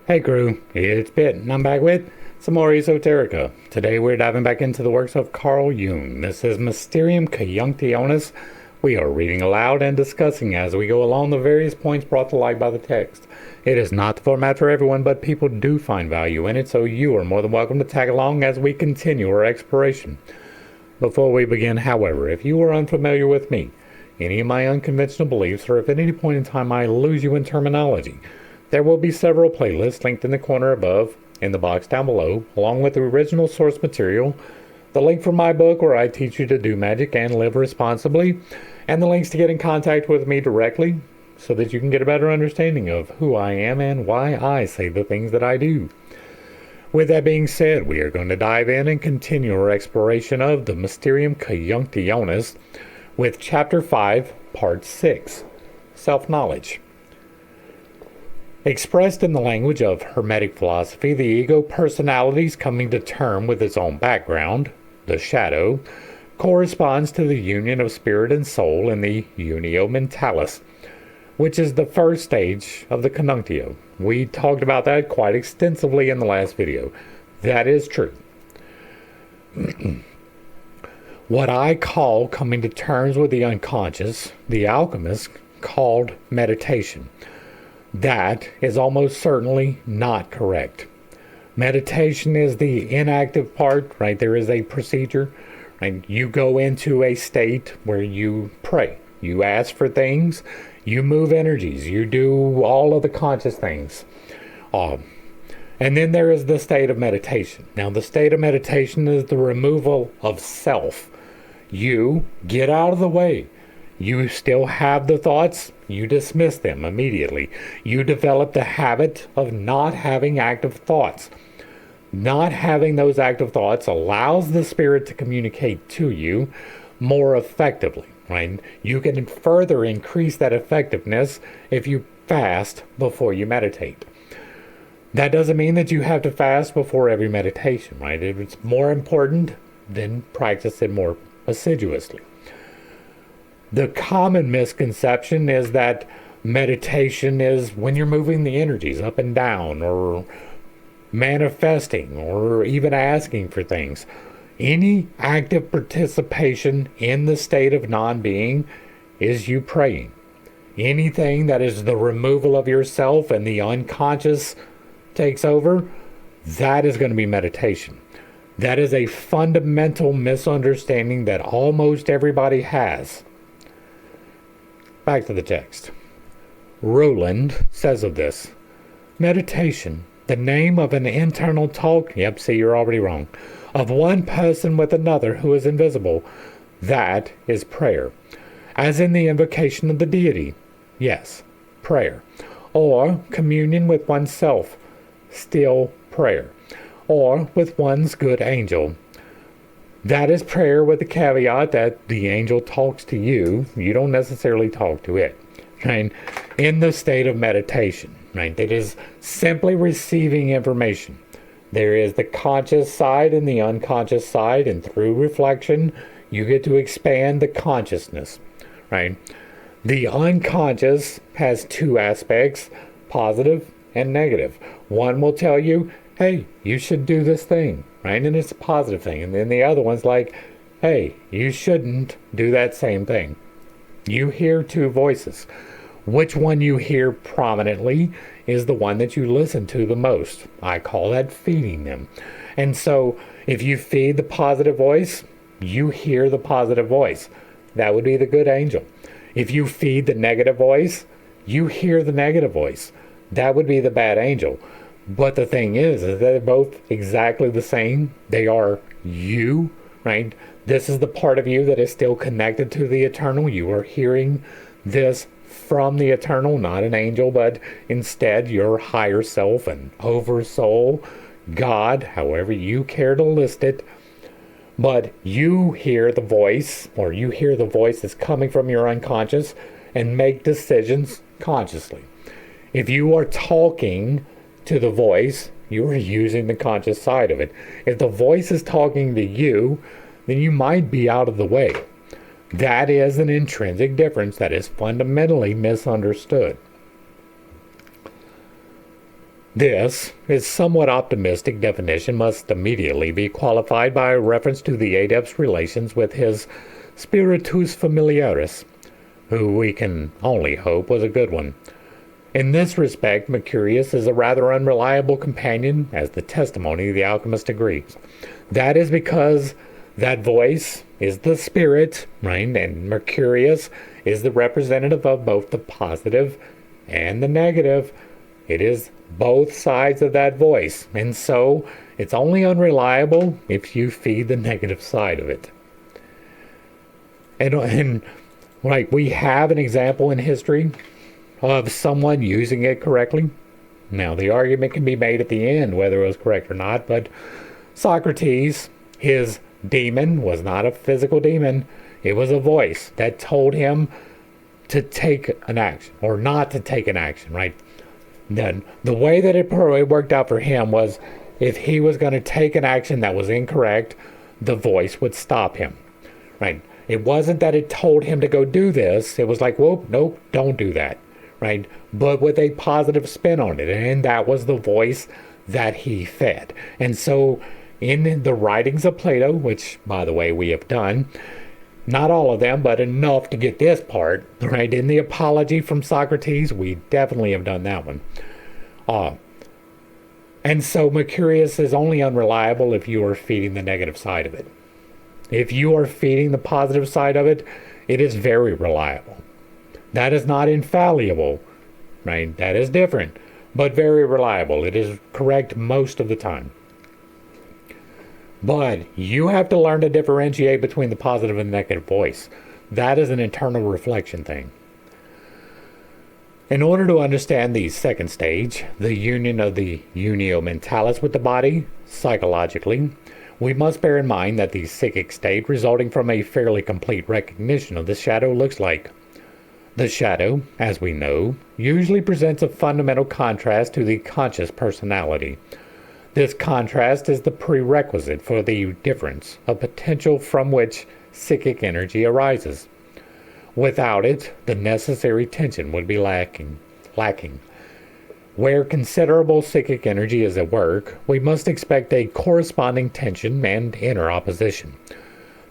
Hey crew, it's Pitt, and I'm back with some more Esoterica. Today we're diving back into the works of Carl Jung. This is Mysterium Conjuntionis. We are reading aloud and discussing as we go along the various points brought to light by the text. It is not the format for everyone, but people do find value in it, so you are more than welcome to tag along as we continue our exploration. Before we begin, however, if you are unfamiliar with me, any of my unconventional beliefs, or if at any point in time I lose you in terminology, there will be several playlists linked in the corner above, in the box down below, along with the original source material, the link for my book where I teach you to do magic and live responsibly, and the links to get in contact with me directly so that you can get a better understanding of who I am and why I say the things that I do. With that being said, we are going to dive in and continue our exploration of the Mysterium Conjuntionis with Chapter 5, Part 6, Self-Knowledge. Expressed in the language of Hermetic philosophy, the ego personality's coming to term with its own background, the shadow, corresponds to the union of spirit and soul in the unio mentalis, which is the first stage of the conjunctio. We talked about that quite extensively in the last video. That is true. What I call coming to terms with the unconscious, the alchemists called meditation. That is almost certainly not correct. Meditation is the inactive part, right? There is a procedure, right? You go into a state where you pray. You ask for things. You move energies. You do all of the conscious things. And then there is the state of meditation. Now, the state of meditation is the removal of self. You get out of the way. You still have the thoughts, you dismiss them immediately. You develop the habit of not having active thoughts. Not having those active thoughts allows the spirit to communicate to you more effectively, right? You can further increase that effectiveness if you fast before you meditate. That doesn't mean that you have to fast before every meditation, right? If it's more important, then practice it more assiduously. The common misconception is that meditation is when you're moving the energies up and down or manifesting or even asking for things. Any active participation in the state of non-being is you praying. Anything that is the removal of yourself and the unconscious takes over, that is going to be meditation. That is a fundamental misunderstanding that almost everybody has. Back to the text. Roland says of this, meditation, the name of an internal talk, yep, see, you're already wrong, of one person with another who is invisible, that is prayer. As in the invocation of the deity, yes, prayer. Or communion with oneself, still prayer. Or with one's good angel. That is prayer with the caveat that the angel talks to you. You don't necessarily talk to it. Right? In the state of meditation. Right? It is simply receiving information. There is the conscious side and the unconscious side. And through reflection, you get to expand the consciousness. Right? The unconscious has two aspects, positive and negative. One will tell you, hey, you should do this thing. Right? And it's a positive thing. And then the other one's like, hey, you shouldn't do that same thing. You hear two voices. Which one you hear prominently is the one that you listen to the most. I call that feeding them. And so if you feed the positive voice, you hear the positive voice. That would be the good angel. If you feed the negative voice, you hear the negative voice. That would be the bad angel. But the thing is they're both exactly the same. They are you, right? This is the part of you that is still connected to the eternal. You are hearing this from the eternal, not an angel, but instead your higher self and oversoul, God, however you care to list it. But you hear the voice, or you hear the voice that's coming from your unconscious and make decisions consciously. If you are talking to the voice, you are using the conscious side of it. If the voice is talking to you, then you might be out of the way. That is an intrinsic difference that is fundamentally misunderstood. This is somewhat optimistic definition must immediately be qualified by reference to the adept's relations with his spiritus familiaris, who we can only hope was a good one. In this respect, Mercurius is a rather unreliable companion, as the testimony of the alchemist agrees. That is because that voice is the spirit, right? And Mercurius is the representative of both the positive and the negative. It is both sides of that voice. And so it's only unreliable if you feed the negative side of it. And like we have an example in history of someone using it correctly. Now, the argument can be made at the end whether it was correct or not, but Socrates, his demon was not a physical demon. It was a voice that told him to take an action or not to take an action, right? Then the way that it worked out for him was if he was going to take an action that was incorrect, the voice would stop him, right? It wasn't that it told him to go do this. It was like, whoop, nope, don't do that, right? But with a positive spin on it. And that was the voice that he fed. And so in the writings of Plato, which, by the way, we have done, not all of them, but enough to get this part, right? In the Apology from Socrates, we definitely have done that one. And so Mercurius is only unreliable if you are feeding the negative side of it. If you are feeding the positive side of it, it is very reliable. That is not infallible, right? That is different, but very reliable. It is correct most of the time. But you have to learn to differentiate between the positive and negative voice. That is an internal reflection thing. In order to understand the second stage, the union of the unio mentalis with the body, psychologically, we must bear in mind that the psychic state resulting from a fairly complete recognition of the shadow looks like. The shadow, as we know, usually presents a fundamental contrast to the conscious personality. This contrast is the prerequisite for the difference of potential from which psychic energy arises. Without it, the necessary tension would be lacking. Where considerable psychic energy is at work, we must expect a corresponding tension and inner opposition.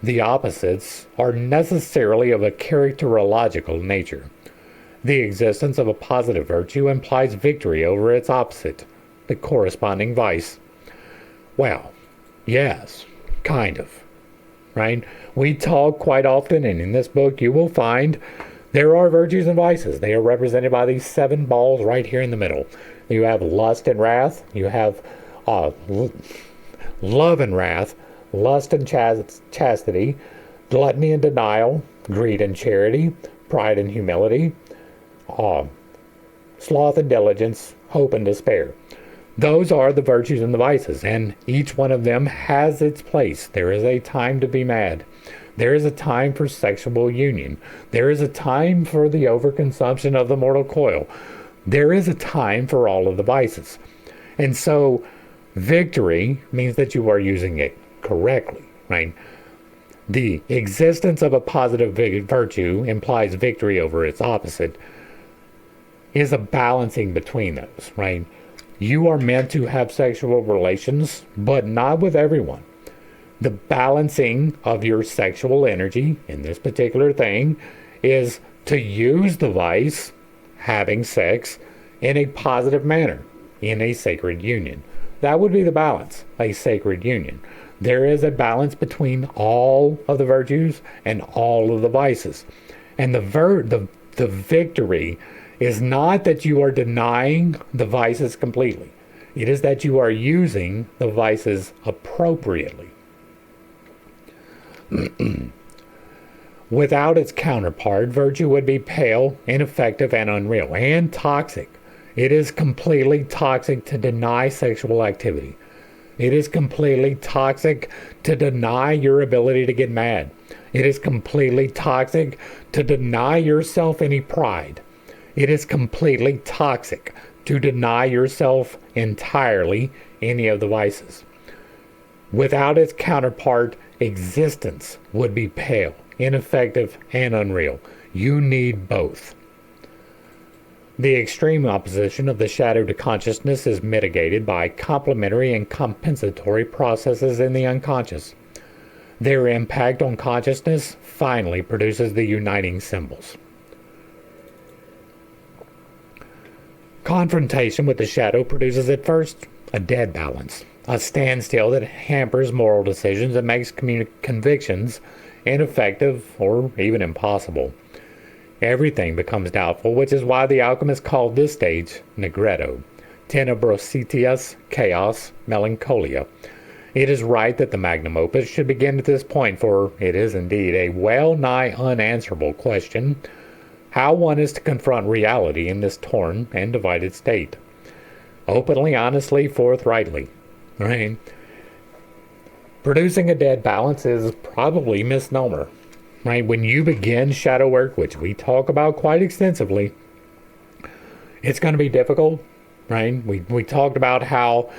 The opposites are necessarily of a characterological nature. The existence of a positive virtue implies victory over its opposite, the corresponding vice. Well, yes, kind of, right? We talk quite often, and in this book you will find there are virtues and vices. They are represented by these 7 balls right here in the middle. You have lust and wrath. You have love and wrath, lust and chastity, gluttony and denial, greed and charity, pride and humility, sloth and diligence, hope and despair. Those are the virtues and the vices, and each one of them has its place. There is a time to be mad. There is a time for sexual union. There is a time for the overconsumption of the mortal coil. There is a time for all of the vices. And so victory means that you are using it correctly, right? The existence of a positive virtue implies victory over its opposite. Is a balancing between those, right? You are meant to have sexual relations, but not with everyone. The balancing of your sexual energy in this particular thing is to use the vice, having sex, in a positive manner, in a sacred union. That would be the balance, a sacred union. There is a balance between all of the virtues and all of the vices. And the victory is not that you are denying the vices completely. It is that you are using the vices appropriately. Without its counterpart, virtue would be pale, ineffective, and unreal, and toxic. It is completely toxic to deny sexual activity. It is completely toxic to deny your ability to get mad. It is completely toxic to deny yourself any pride. It is completely toxic to deny yourself entirely any of the vices. Without its counterpart, existence would be pale, ineffective, and unreal. You need both. The extreme opposition of the shadow to consciousness is mitigated by complementary and compensatory processes in the unconscious. Their impact on consciousness finally produces the uniting symbols. Confrontation with the shadow produces at first a dead balance, a standstill that hampers moral decisions and makes convictions ineffective or even impossible. Everything becomes doubtful, which is why the alchemists called this stage negretto, tenebrositias, chaos, melancholia. It is right that the magnum opus should begin at this point, for it is indeed a well-nigh unanswerable question how one is to confront reality in this torn and divided state. Openly, honestly, forthrightly. Right? Producing a dead balance is probably a misnomer. Right? When you begin shadow work, which we talk about quite extensively, it's going to be difficult. Right? We talked about how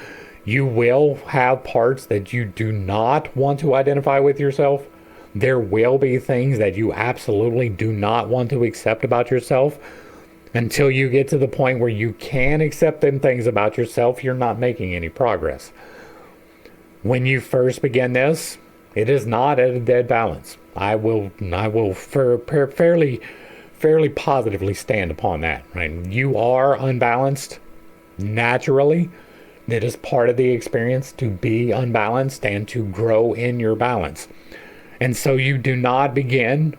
you will have parts that you do not want to identify with yourself. There will be things that you absolutely do not want to accept about yourself. Until you get to the point where you can accept them things about yourself, you're not making any progress. When you first begin this, it is not at a dead balance. I will fairly positively stand upon that. Right? You are unbalanced naturally. It is part of the experience to be unbalanced and to grow in your balance. And so you do not begin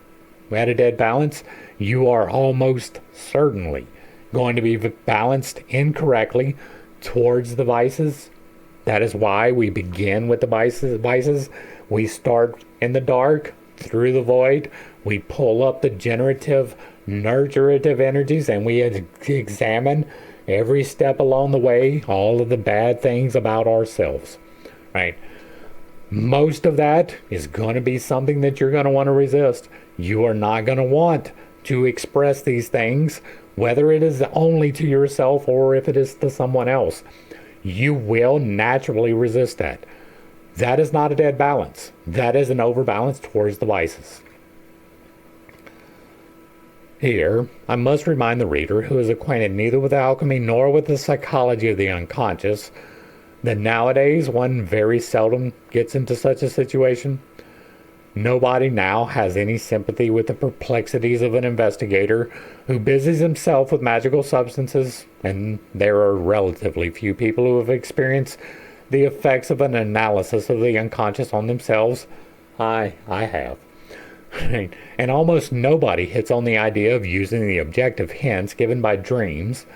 at a dead balance. You are almost certainly going to be balanced incorrectly towards the vices. That is why we begin with the vices. We start in the dark, through the void. We pull up the generative, nurturative energies, and we examine every step along the way all of the bad things about ourselves. Right? Most of that is going to be something that you're going to want to resist. You are not going to want to express these things, whether it is only to yourself or if it is to someone else. You will naturally resist that. That is not a dead balance. That is an overbalance towards the vices. Here, I must remind the reader who is acquainted neither with alchemy nor with the psychology of the unconscious that nowadays one very seldom gets into such a situation. Nobody now has any sympathy with the perplexities of an investigator who busies himself with magical substances, and there are relatively few people who have experienced the effects of an analysis of the unconscious on themselves. I have. And almost nobody hits on the idea of using the objective hints given by dreams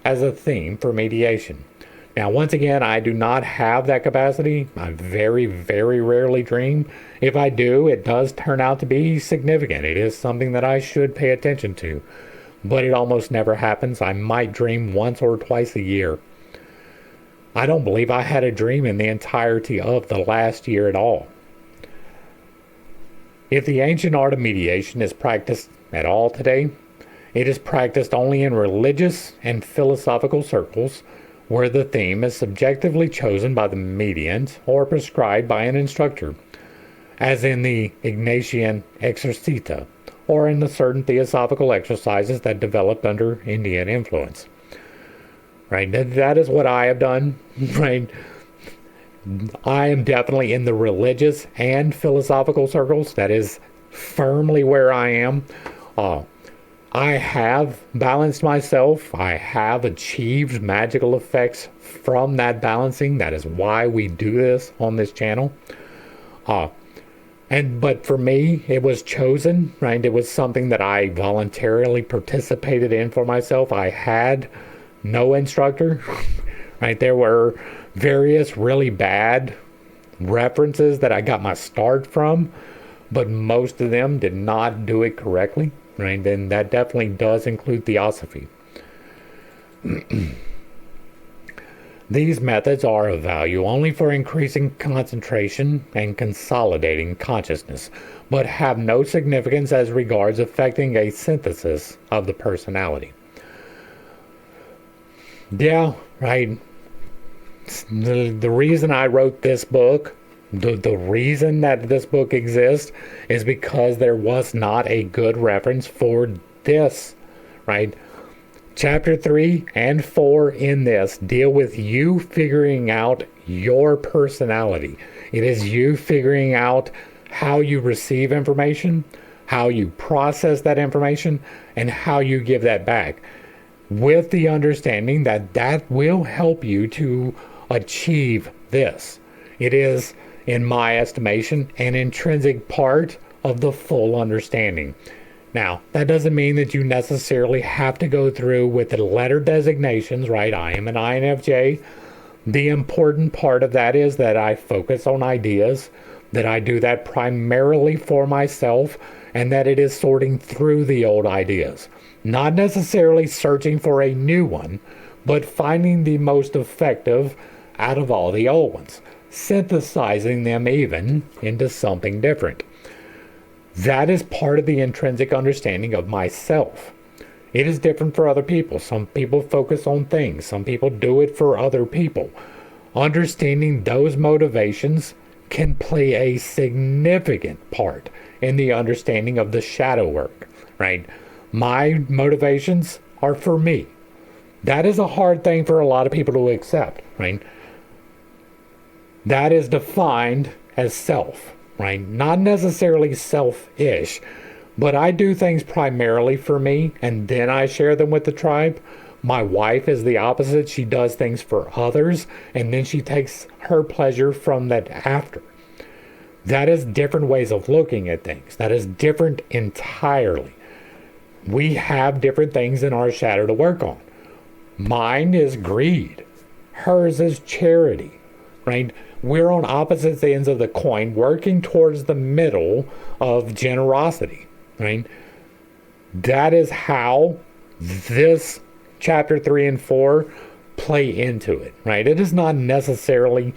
as a theme for mediation. Now, once again, I do not have that capacity. I very, very rarely dream. If I do, it does turn out to be significant. It is something that I should pay attention to. But it almost never happens. I might dream once or twice a year. I don't believe I had a dream in the entirety of the last year at all. If the ancient art of mediation is practiced at all today, it is practiced only in religious and philosophical circles, where the theme is subjectively chosen by the mediant or prescribed by an instructor, as in the Ignatian Exercita, or in the certain theosophical exercises that developed under Indian influence. Right? That is what I have done. Right? I am definitely in the religious and philosophical circles. That is firmly where I am. I have balanced myself. I have achieved magical effects from that balancing. That is why we do this on this channel. But for me, it was chosen, right? It was something that I voluntarily participated in for myself. I had no instructor, right? There were various really bad references that I got my start from, but most of them did not do it correctly. Right, then that definitely does include theosophy. These methods are of value only for increasing concentration and consolidating consciousness, but have no significance as regards affecting a synthesis of the personality. Yeah, right. The reason I wrote this book, the reason that this book exists is because there was not a good reference for this, right? Chapter 3 and 4 in this deal with you figuring out your personality. It is you figuring out how you receive information, how you process that information, and how you give that back, with the understanding that that will help you to achieve this. It is, in my estimation, an intrinsic part of the full understanding. Now, that doesn't mean that you necessarily have to go through with the letter designations, right? I am an INFJ. The important part of that is that I focus on ideas, that I do that primarily for myself, and that it is sorting through the old ideas. Not necessarily searching for a new one, but finding the most effective out of all the old ones, synthesizing them even into something different. That is part of the intrinsic understanding of myself. It is different for other people. Some people focus on things. Some people do it for other people. Understanding those motivations can play a significant part in the understanding of the shadow work, right? My motivations are for me. That is a hard thing for a lot of people to accept, right? That is defined as self, right? Not necessarily selfish, but I do things primarily for me, and then I share them with the tribe. My wife is the opposite. She does things for others, and then she takes her pleasure from that after. That is different ways of looking at things. That is different entirely. We have different things in our shadow to work on. Mine is greed. Hers is charity, right? We're on opposite ends of the coin, working towards the middle of generosity, right? That is how this chapter 3 and 4 play into it, right? It is not necessarily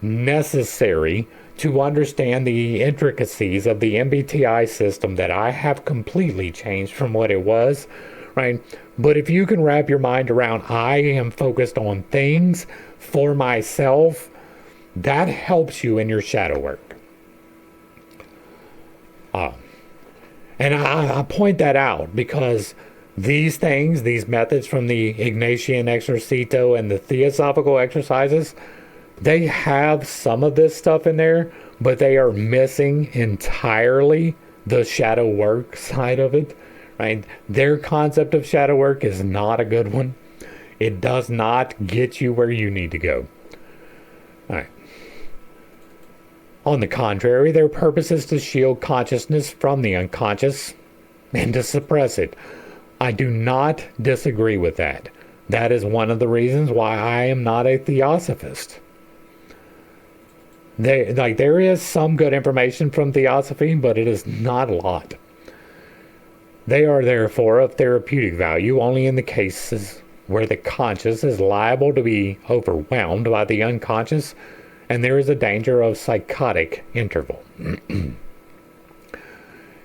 necessary to understand the intricacies of the MBTI system that I have completely changed from what it was, right? But if you can wrap your mind around, I am focused on things for myself, that helps you in your shadow work. And I point that out because these things, these methods from the Ignatian Exercito and the Theosophical exercises, they have some of this stuff in there, but they are missing entirely the shadow work side of it, right? Their concept of shadow work is not a good one. It does not get you where you need to go. All right. On the contrary, their purpose is to shield consciousness from the unconscious and to suppress it. I do not disagree with that. That is one of the reasons why I am not a theosophist. There is some good information from theosophy, but it is not a lot. They are therefore of therapeutic value only in the cases where the conscious is liable to be overwhelmed by the unconscious and there is a danger of psychotic interval.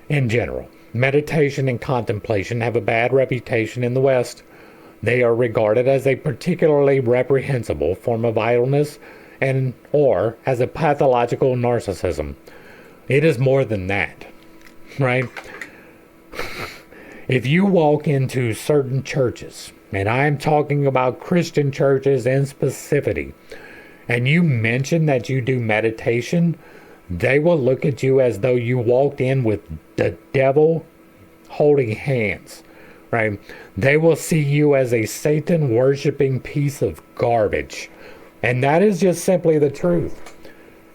In general, meditation and contemplation have a bad reputation in the West. They are regarded as a particularly reprehensible form of idleness and or as a pathological narcissism. It is more than that, right? If you walk into certain churches, and I'm talking about Christian churches in specificity, and you mention that you do meditation, they will look at you as though you walked in with the devil holding hands, right? They will see you as a Satan worshiping piece of garbage. And that is just simply the truth.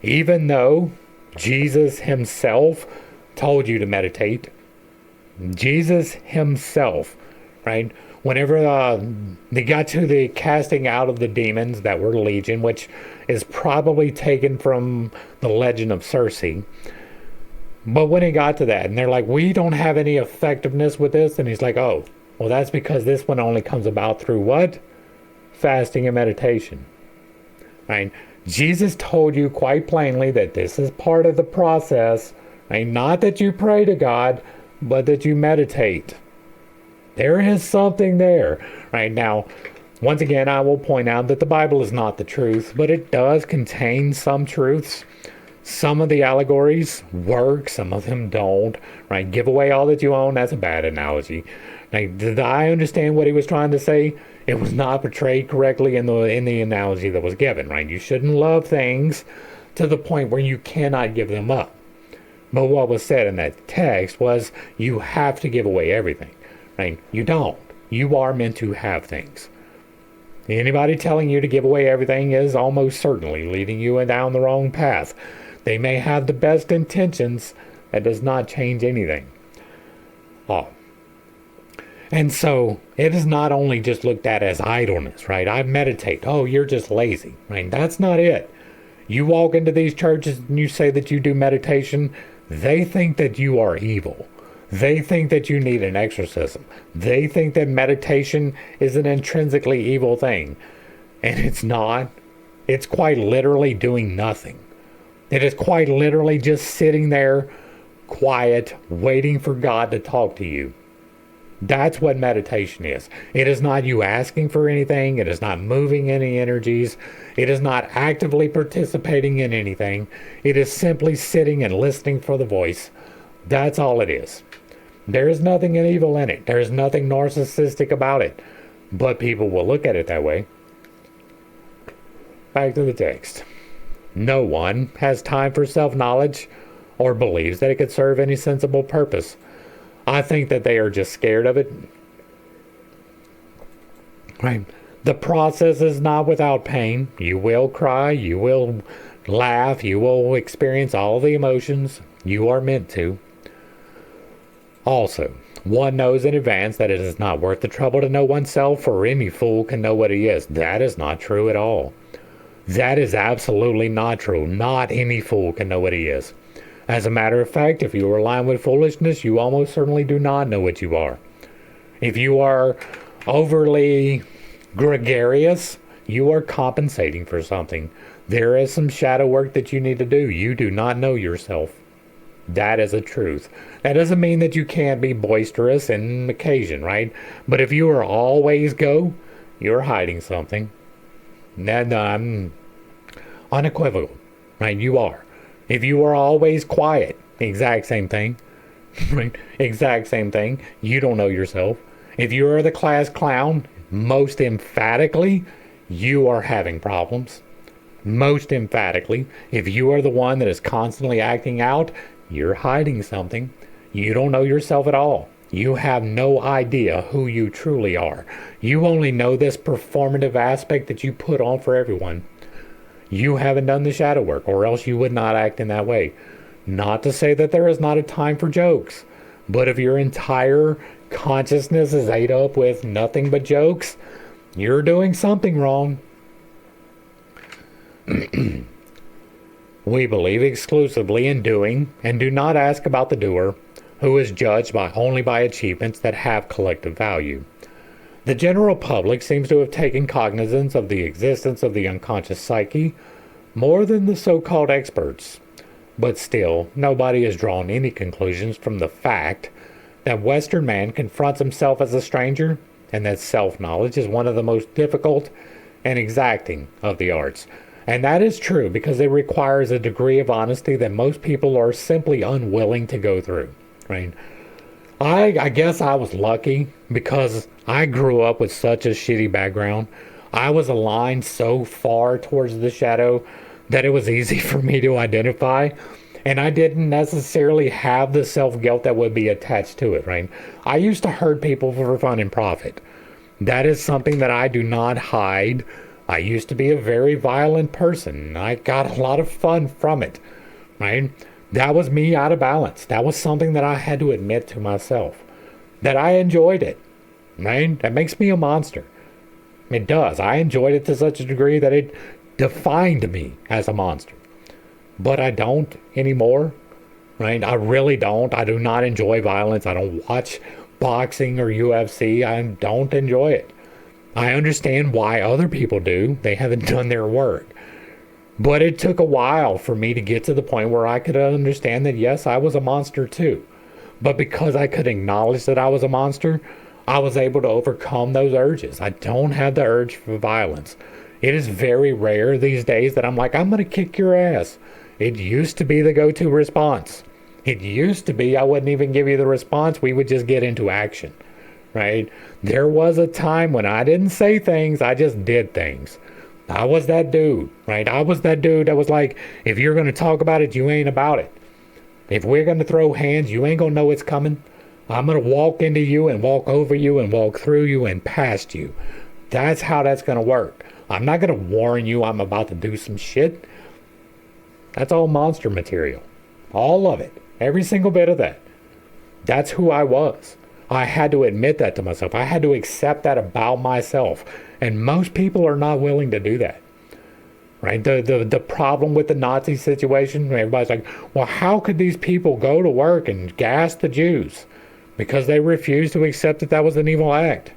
Even though Jesus himself told you to meditate, Jesus himself, right? Whenever they got to the casting out of the demons that were legion, which is probably taken from the legend of Circe. But when he got to that, and they're like, we don't have any effectiveness with this. And he's like, oh, well, that's because this one only comes about through what? Fasting and meditation. Right? Jesus told you quite plainly that this is part of the process. Right? Not that you pray to God, but that you meditate. There is something there. Right? Now, once again, I will point out that the Bible is not the truth, but it does contain some truths. Some of the allegories work, some of them don't, right? Give away all that you own, that's a bad analogy. Like, did I understand what he was trying to say? It was not portrayed correctly in the analogy that was given, right? You shouldn't love things to the point where you cannot give them up. But what was said in that text was you have to give away everything, right? You don't. You are meant to have things. Anybody telling you to give away everything is almost certainly leading you down the wrong path. They may have the best intentions. That does not change anything. Oh. And so it is not only just looked at as idleness, right? I meditate. Oh, you're just lazy, right? That's not it. You walk into these churches and you say that you do meditation. They think that you are evil. They think that you need an exorcism. They think that meditation is an intrinsically evil thing. And it's not. It's quite literally doing nothing. It is quite literally just sitting there, quiet, waiting for God to talk to you. That's what meditation is. It is not you asking for anything. It is not moving any energies. It is not actively participating in anything. It is simply sitting and listening for the voice. That's all it is. There is nothing evil in it. There is nothing narcissistic about it. But people will look at it that way. Back to the text. No one has time for self-knowledge or believes that it could serve any sensible purpose. I think that they are just scared of it. Right? The process is not without pain. You will cry. You will laugh. You will experience all the emotions. You are meant to. Also, one knows in advance that it is not worth the trouble to know oneself, for any fool can know what he is. That is not true at all. That is absolutely not true. Not any fool can know what he is. As a matter of fact, if you are aligned with foolishness, you almost certainly do not know what you are. If you are overly gregarious, you are compensating for something. There is some shadow work that you need to do. You do not know yourself. That is a truth. That doesn't mean that you can't be boisterous on occasion, right? But if you are always go, you're hiding something. And I'm unequivocal, right? You are. If you are always quiet, exact same thing, right? Exact same thing. You don't know yourself. If you are the class clown, most emphatically, you are having problems. Most emphatically, if you are the one that is constantly acting out, you're hiding something. You don't know yourself at all. You have no idea who you truly are. You only know this performative aspect that you put on for everyone. You haven't done the shadow work, or else you would not act in that way. Not to say that there is not a time for jokes, but if your entire consciousness is ate up with nothing but jokes, you're doing something wrong. We believe exclusively in doing and do not ask about the doer, who is judged only by achievements that have collective value. The general public seems to have taken cognizance of the existence of the unconscious psyche more than the so-called experts. But still, nobody has drawn any conclusions from the fact that Western man confronts himself as a stranger, and that self-knowledge is one of the most difficult and exacting of the arts. And that is true because it requires a degree of honesty that most people are simply unwilling to go through, right? I guess I was lucky because I grew up with such a shitty background. I was aligned so far towards the shadow that it was easy for me to identify. And I didn't necessarily have the self-guilt that would be attached to it, right? I used to hurt people for fun and profit. That is something that I do not hide. I used to be a very violent person. I got a lot of fun from it, right? That was me out of balance. That was something that I had to admit to myself, that I enjoyed it, right? That makes me a monster. It does. I enjoyed it to such a degree that it defined me as a monster. But I don't anymore, right? I really don't. I do not enjoy violence. I don't watch boxing or UFC. I don't enjoy it. I understand why other people do. They haven't done their work. But it took a while for me to get to the point where I could understand that, yes, I was a monster too. But because I could acknowledge that I was a monster, I was able to overcome those urges. I don't have the urge for violence. It is very rare these days that I'm like, I'm going to kick your ass. It used to be the go-to response. It used to be I wouldn't even give you the response. We would just get into action, right? There was a time when I didn't say things. I just did things. I was that dude, right? I was that dude that was like, if you're going to talk about it, you ain't about it. If we're going to throw hands, you ain't going to know it's coming. I'm going to walk into you and walk over you and walk through you and past you. That's how that's going to work. I'm not going to warn you I'm about to do some shit. That's all monster material. All of it. Every single bit of that. That's who I was. I had to admit that to myself. I had to accept that about myself. And most people are not willing to do that. Right? The problem with the Nazi situation, everybody's like, well, how could these people go to work and gas the Jews? Because they refused to accept that that was an evil act.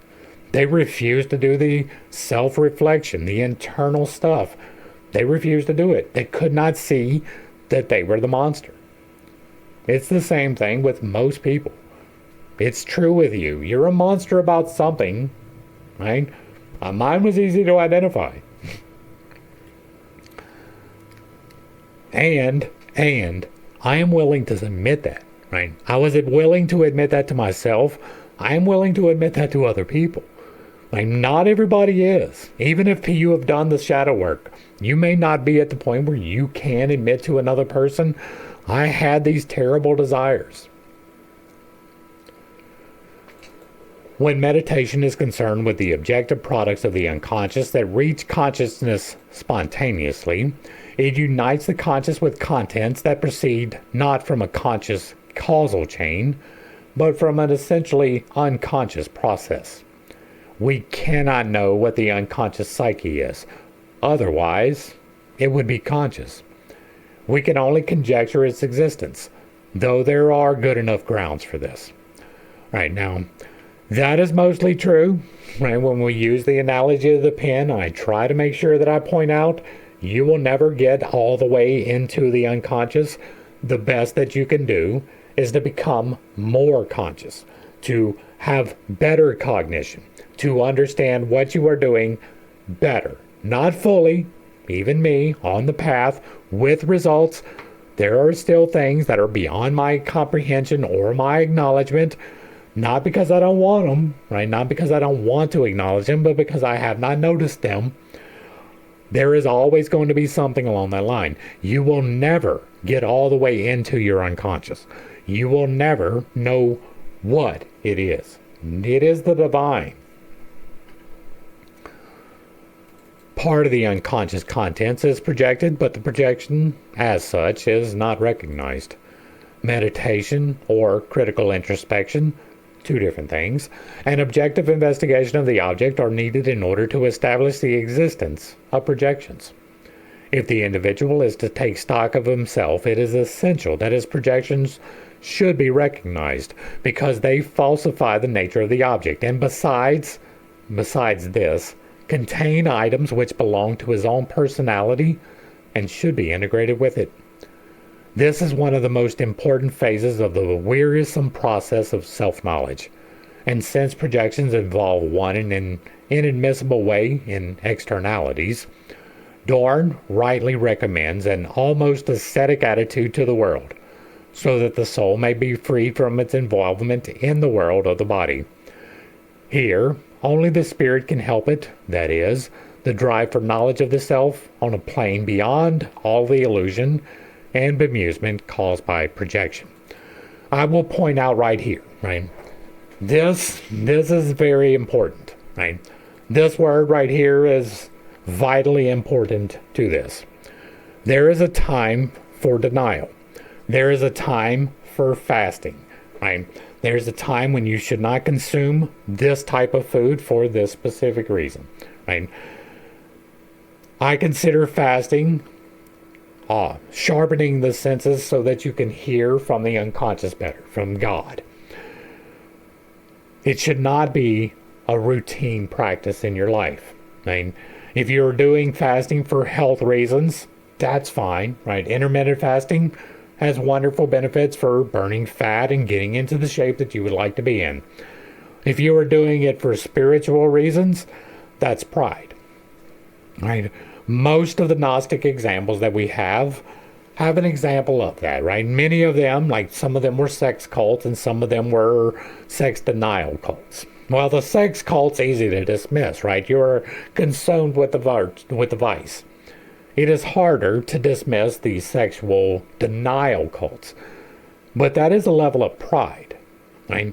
They refused to do the self-reflection, the internal stuff. They refused to do it. They could not see that they were the monster. It's the same thing with most people. It's true with you. You're a monster about something, right? Mine was easy to identify. And I am willing to admit that, right? I was willing to admit that to myself. I am willing to admit that to other people. Like, not everybody is. Even if you have done the shadow work, you may not be at the point where you can admit to another person, I had these terrible desires. When meditation is concerned with the objective products of the unconscious that reach consciousness spontaneously, it unites the conscious with contents that proceed not from a conscious causal chain, but from an essentially unconscious process. We cannot know what the unconscious psyche is. Otherwise, it would be conscious. We can only conjecture its existence, though there are good enough grounds for this. Right now, that is mostly true. Right? When we use the analogy of the pen, I try to make sure that I point out you will never get all the way into the unconscious. The best that you can do is to become more conscious, to have better cognition, to understand what you are doing better. Not fully, even me, on the path, with results. There are still things that are beyond my comprehension or my acknowledgement, not because I don't want them, right? Not because I don't want to acknowledge them, but because I have not noticed them. There is always going to be something along that line. You will never get all the way into your unconscious. You will never know what it is. It is the divine. Part of the unconscious contents is projected, but the projection as such is not recognized. Meditation or critical introspection, two different things, and objective investigation of the object are needed in order to establish the existence of projections. If the individual is to take stock of himself, it is essential that his projections should be recognized because they falsify the nature of the object, and besides this, contain items which belong to his own personality and should be integrated with it. This is one of the most important phases of the wearisome process of self-knowledge, and since projections involve one in an inadmissible way in externalities, Dorn rightly recommends an almost ascetic attitude to the world, so that the soul may be freed from its involvement in the world of the body. Here, only the spirit can help it, that is, the drive for knowledge of the self on a plane beyond all the illusion and bemusement caused by projection. I will point out right here, right? This is very important, right? This word right here is vitally important to this. There is a time for denial. There is a time for fasting, right? There's a time when you should not consume this type of food for this specific reason, right? I consider fasting sharpening the senses so that you can hear from the unconscious better, from God. It should not be a routine practice in your life. I mean, if you're doing fasting for health reasons, that's fine, right? Intermittent fasting has wonderful benefits for burning fat and getting into the shape that you would like to be in. If you are doing it for spiritual reasons, that's pride, right? Most of the Gnostic examples that we have have an example of that, right? Many of them, like some of them were sex cults and some of them were sex denial cults. Well, the sex cult's easy to dismiss, right? You're consumed with the vice. It is harder to dismiss the sexual denial cults. But that is a level of pride. Right?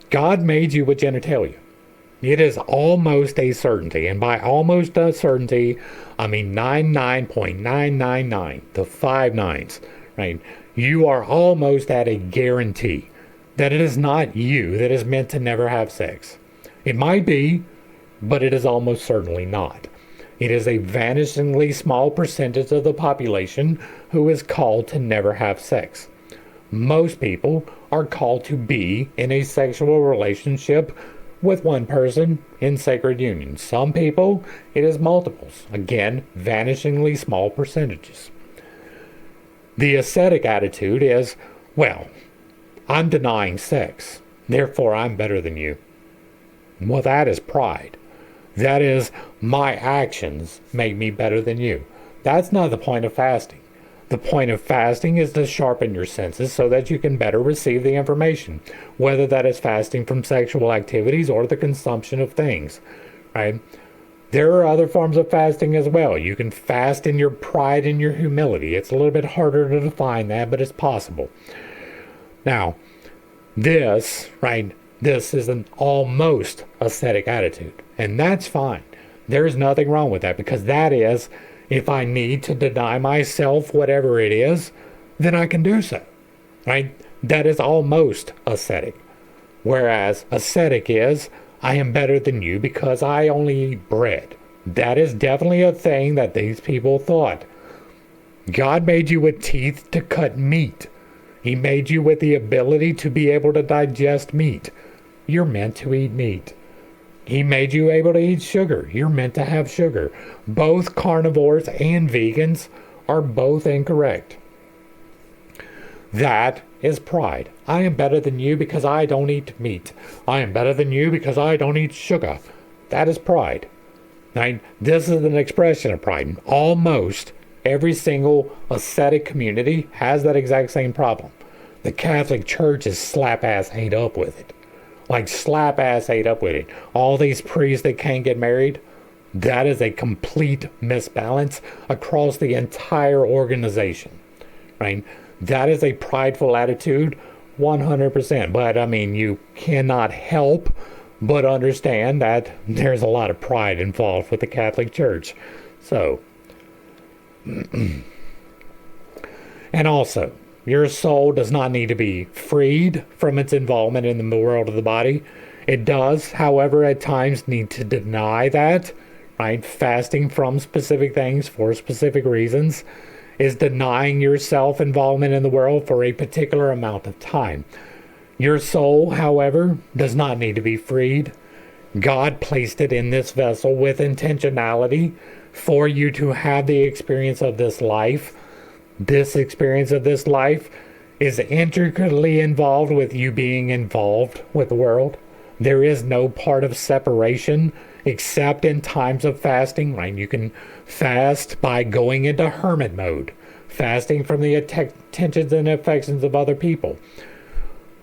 God made you with genitalia. It is almost a certainty. And by almost a certainty, I mean 99.999, the 5 nines. Right? You are almost at a guarantee that it is not you that is meant to never have sex. It might be, but it is almost certainly not. It is a vanishingly small percentage of the population who is called to never have sex. Most people are called to be in a sexual relationship with one person in sacred union. Some people, it is multiples. Again, vanishingly small percentages. The ascetic attitude is, well, I'm denying sex, therefore I'm better than you. Well, that is pride. That is, my actions make me better than you. That's not the point of fasting. The point of fasting is to sharpen your senses so that you can better receive the information, whether that is fasting from sexual activities or the consumption of things, right? There are other forms of fasting as well. You can fast in your pride and your humility. It's a little bit harder to define that, but it's possible. Now, this is an almost ascetic attitude, and that's fine. There's nothing wrong with that, because that is, if I need to deny myself whatever it is, then I can do so, right? That is almost ascetic. Whereas ascetic is, I am better than you because I only eat bread. That is definitely a thing that these people thought. God made you with teeth to cut meat. He made you with the ability to be able to digest meat. You're meant to eat meat. He made you able to eat sugar. You're meant to have sugar. Both carnivores and vegans are both incorrect. That is pride. I am better than you because I don't eat meat. I am better than you because I don't eat sugar. That is pride. Now, this is an expression of pride. Almost every single ascetic community has that exact same problem. The Catholic Church is slap-ass ate up with it. Like slap-ass ate up with it. All these priests that can't get married, that is a complete misbalance across the entire organization. Right? That is a prideful attitude, 100%. But, I mean, you cannot help but understand that there's a lot of pride involved with the Catholic Church. So, and also, your soul does not need to be freed from its involvement in the world of the body. It does, however, at times need to deny that, right? Fasting from specific things for specific reasons is denying yourself involvement in the world for a particular amount of time. Your soul, however, does not need to be freed. God placed it in this vessel with intentionality for you to have the experience of this life. This experience of this life is intricately involved with you being involved with the world. There is no part of separation except in times of fasting, right? You can fast by going into hermit mode, fasting from the attentions and affections of other people,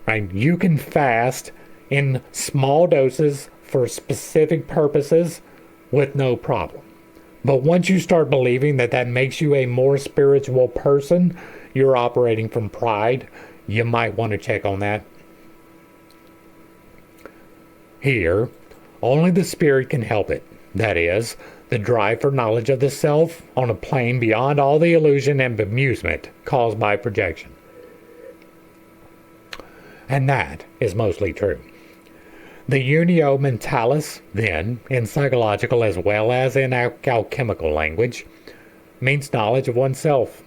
right? You can fast in small doses for specific purposes with no problem. But once you start believing that that makes you a more spiritual person, you're operating from pride. You might want to check on that. Here, only the spirit can help it. That is, the drive for knowledge of the self on a plane beyond all the illusion and bemusement caused by projection. And that is mostly true. The unio mentalis, then, in psychological as well as in alchemical language, means knowledge of oneself.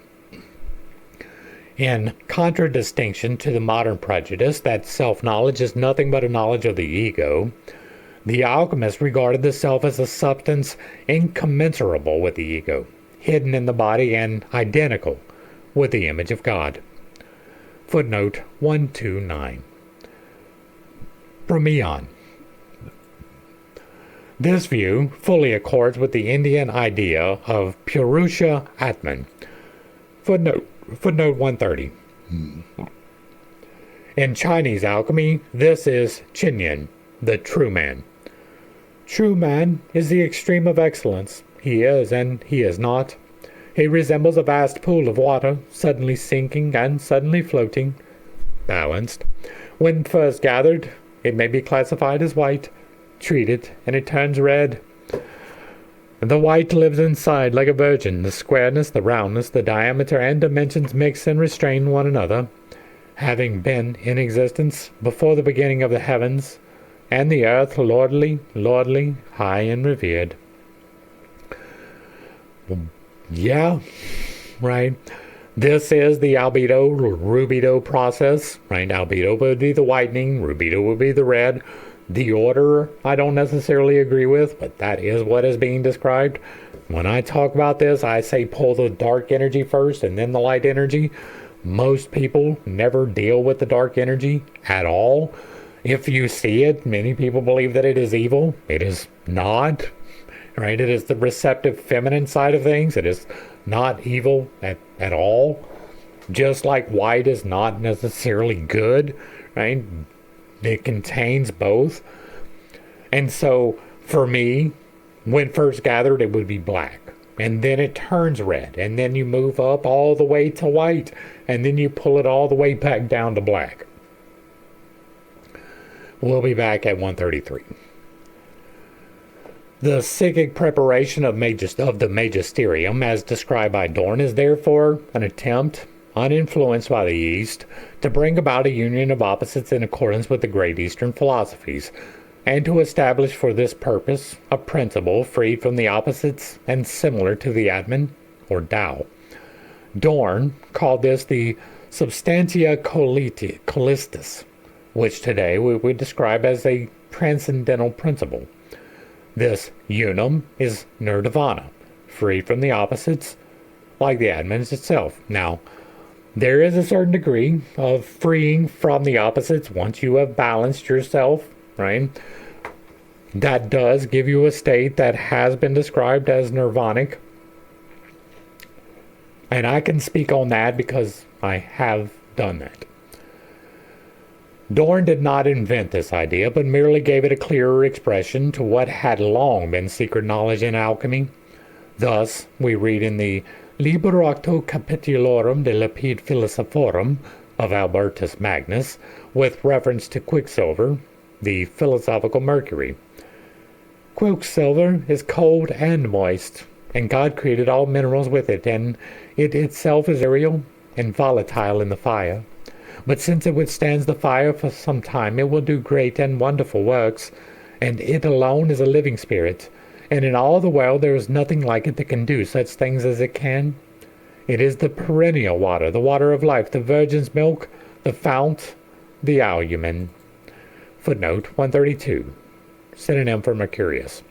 In contradistinction to the modern prejudice that self-knowledge is nothing but a knowledge of the ego, the alchemists regarded the self as a substance incommensurable with the ego, hidden in the body and identical with the image of God. Footnote 129. Brahmian. This view fully accords with the Indian idea of Purusha Atman. Footnote Footnote 130. In Chinese alchemy, this is Qinyan, the true man. True man is the extreme of excellence. He is and he is not. He resembles a vast pool of water, suddenly sinking and suddenly floating, balanced. When first gathered, it may be classified as white. Treat it, and it turns red. The white lives inside like a virgin. The squareness, the roundness, the diameter, and dimensions mix and restrain one another. Having been in existence before the beginning of the heavens, and the earth lordly, high and revered. Yeah, right. This is the albedo-rubedo process, right? Albedo would be the whitening, rubedo would be the red. The order I don't necessarily agree with, but that is what is being described. When I talk about this, I say pull the dark energy first and then the light energy. Most people never deal with the dark energy at all. If you see it, many people believe that it is evil. It is not, right? It is the receptive feminine side of things. It is not evil at all. Just like white is not necessarily good, right? It contains both. And so for me, when first gathered, it would be black. And then it turns red. And then you move up all the way to white. And then you pull it all the way back down to black. We'll be back at 133. The psychic preparation of the Magisterium, as described by Dorn, is therefore an attempt, uninfluenced by the East, to bring about a union of opposites in accordance with the great Eastern philosophies, and to establish for this purpose a principle freed from the opposites and similar to the Atman, or Tao. Dorn called this the substantia colistis, which today we would describe as a transcendental principle. This unum is nirvana, free from the opposites, like the Atmans itself. Now, there is a certain degree of freeing from the opposites once you have balanced yourself, right? That does give you a state that has been described as nirvanic. And I can speak on that because I have done that. Dorn did not invent this idea, but merely gave it a clearer expression to what had long been secret knowledge in alchemy. Thus, we read in the Libro Octo Capitulorum de Lapide Philosophorum of Albertus Magnus, with reference to quicksilver, the philosophical mercury. Quicksilver is cold and moist, and God created all minerals with it, and it itself is aerial and volatile in the fire. But since it withstands the fire for some time, it will do great and wonderful works, and it alone is a living spirit, and in all the world there is nothing like it that can do such things as it can. It is the perennial water, the water of life, the virgin's milk, the fount, the alumen. Footnote 132. Synonym for mercurius.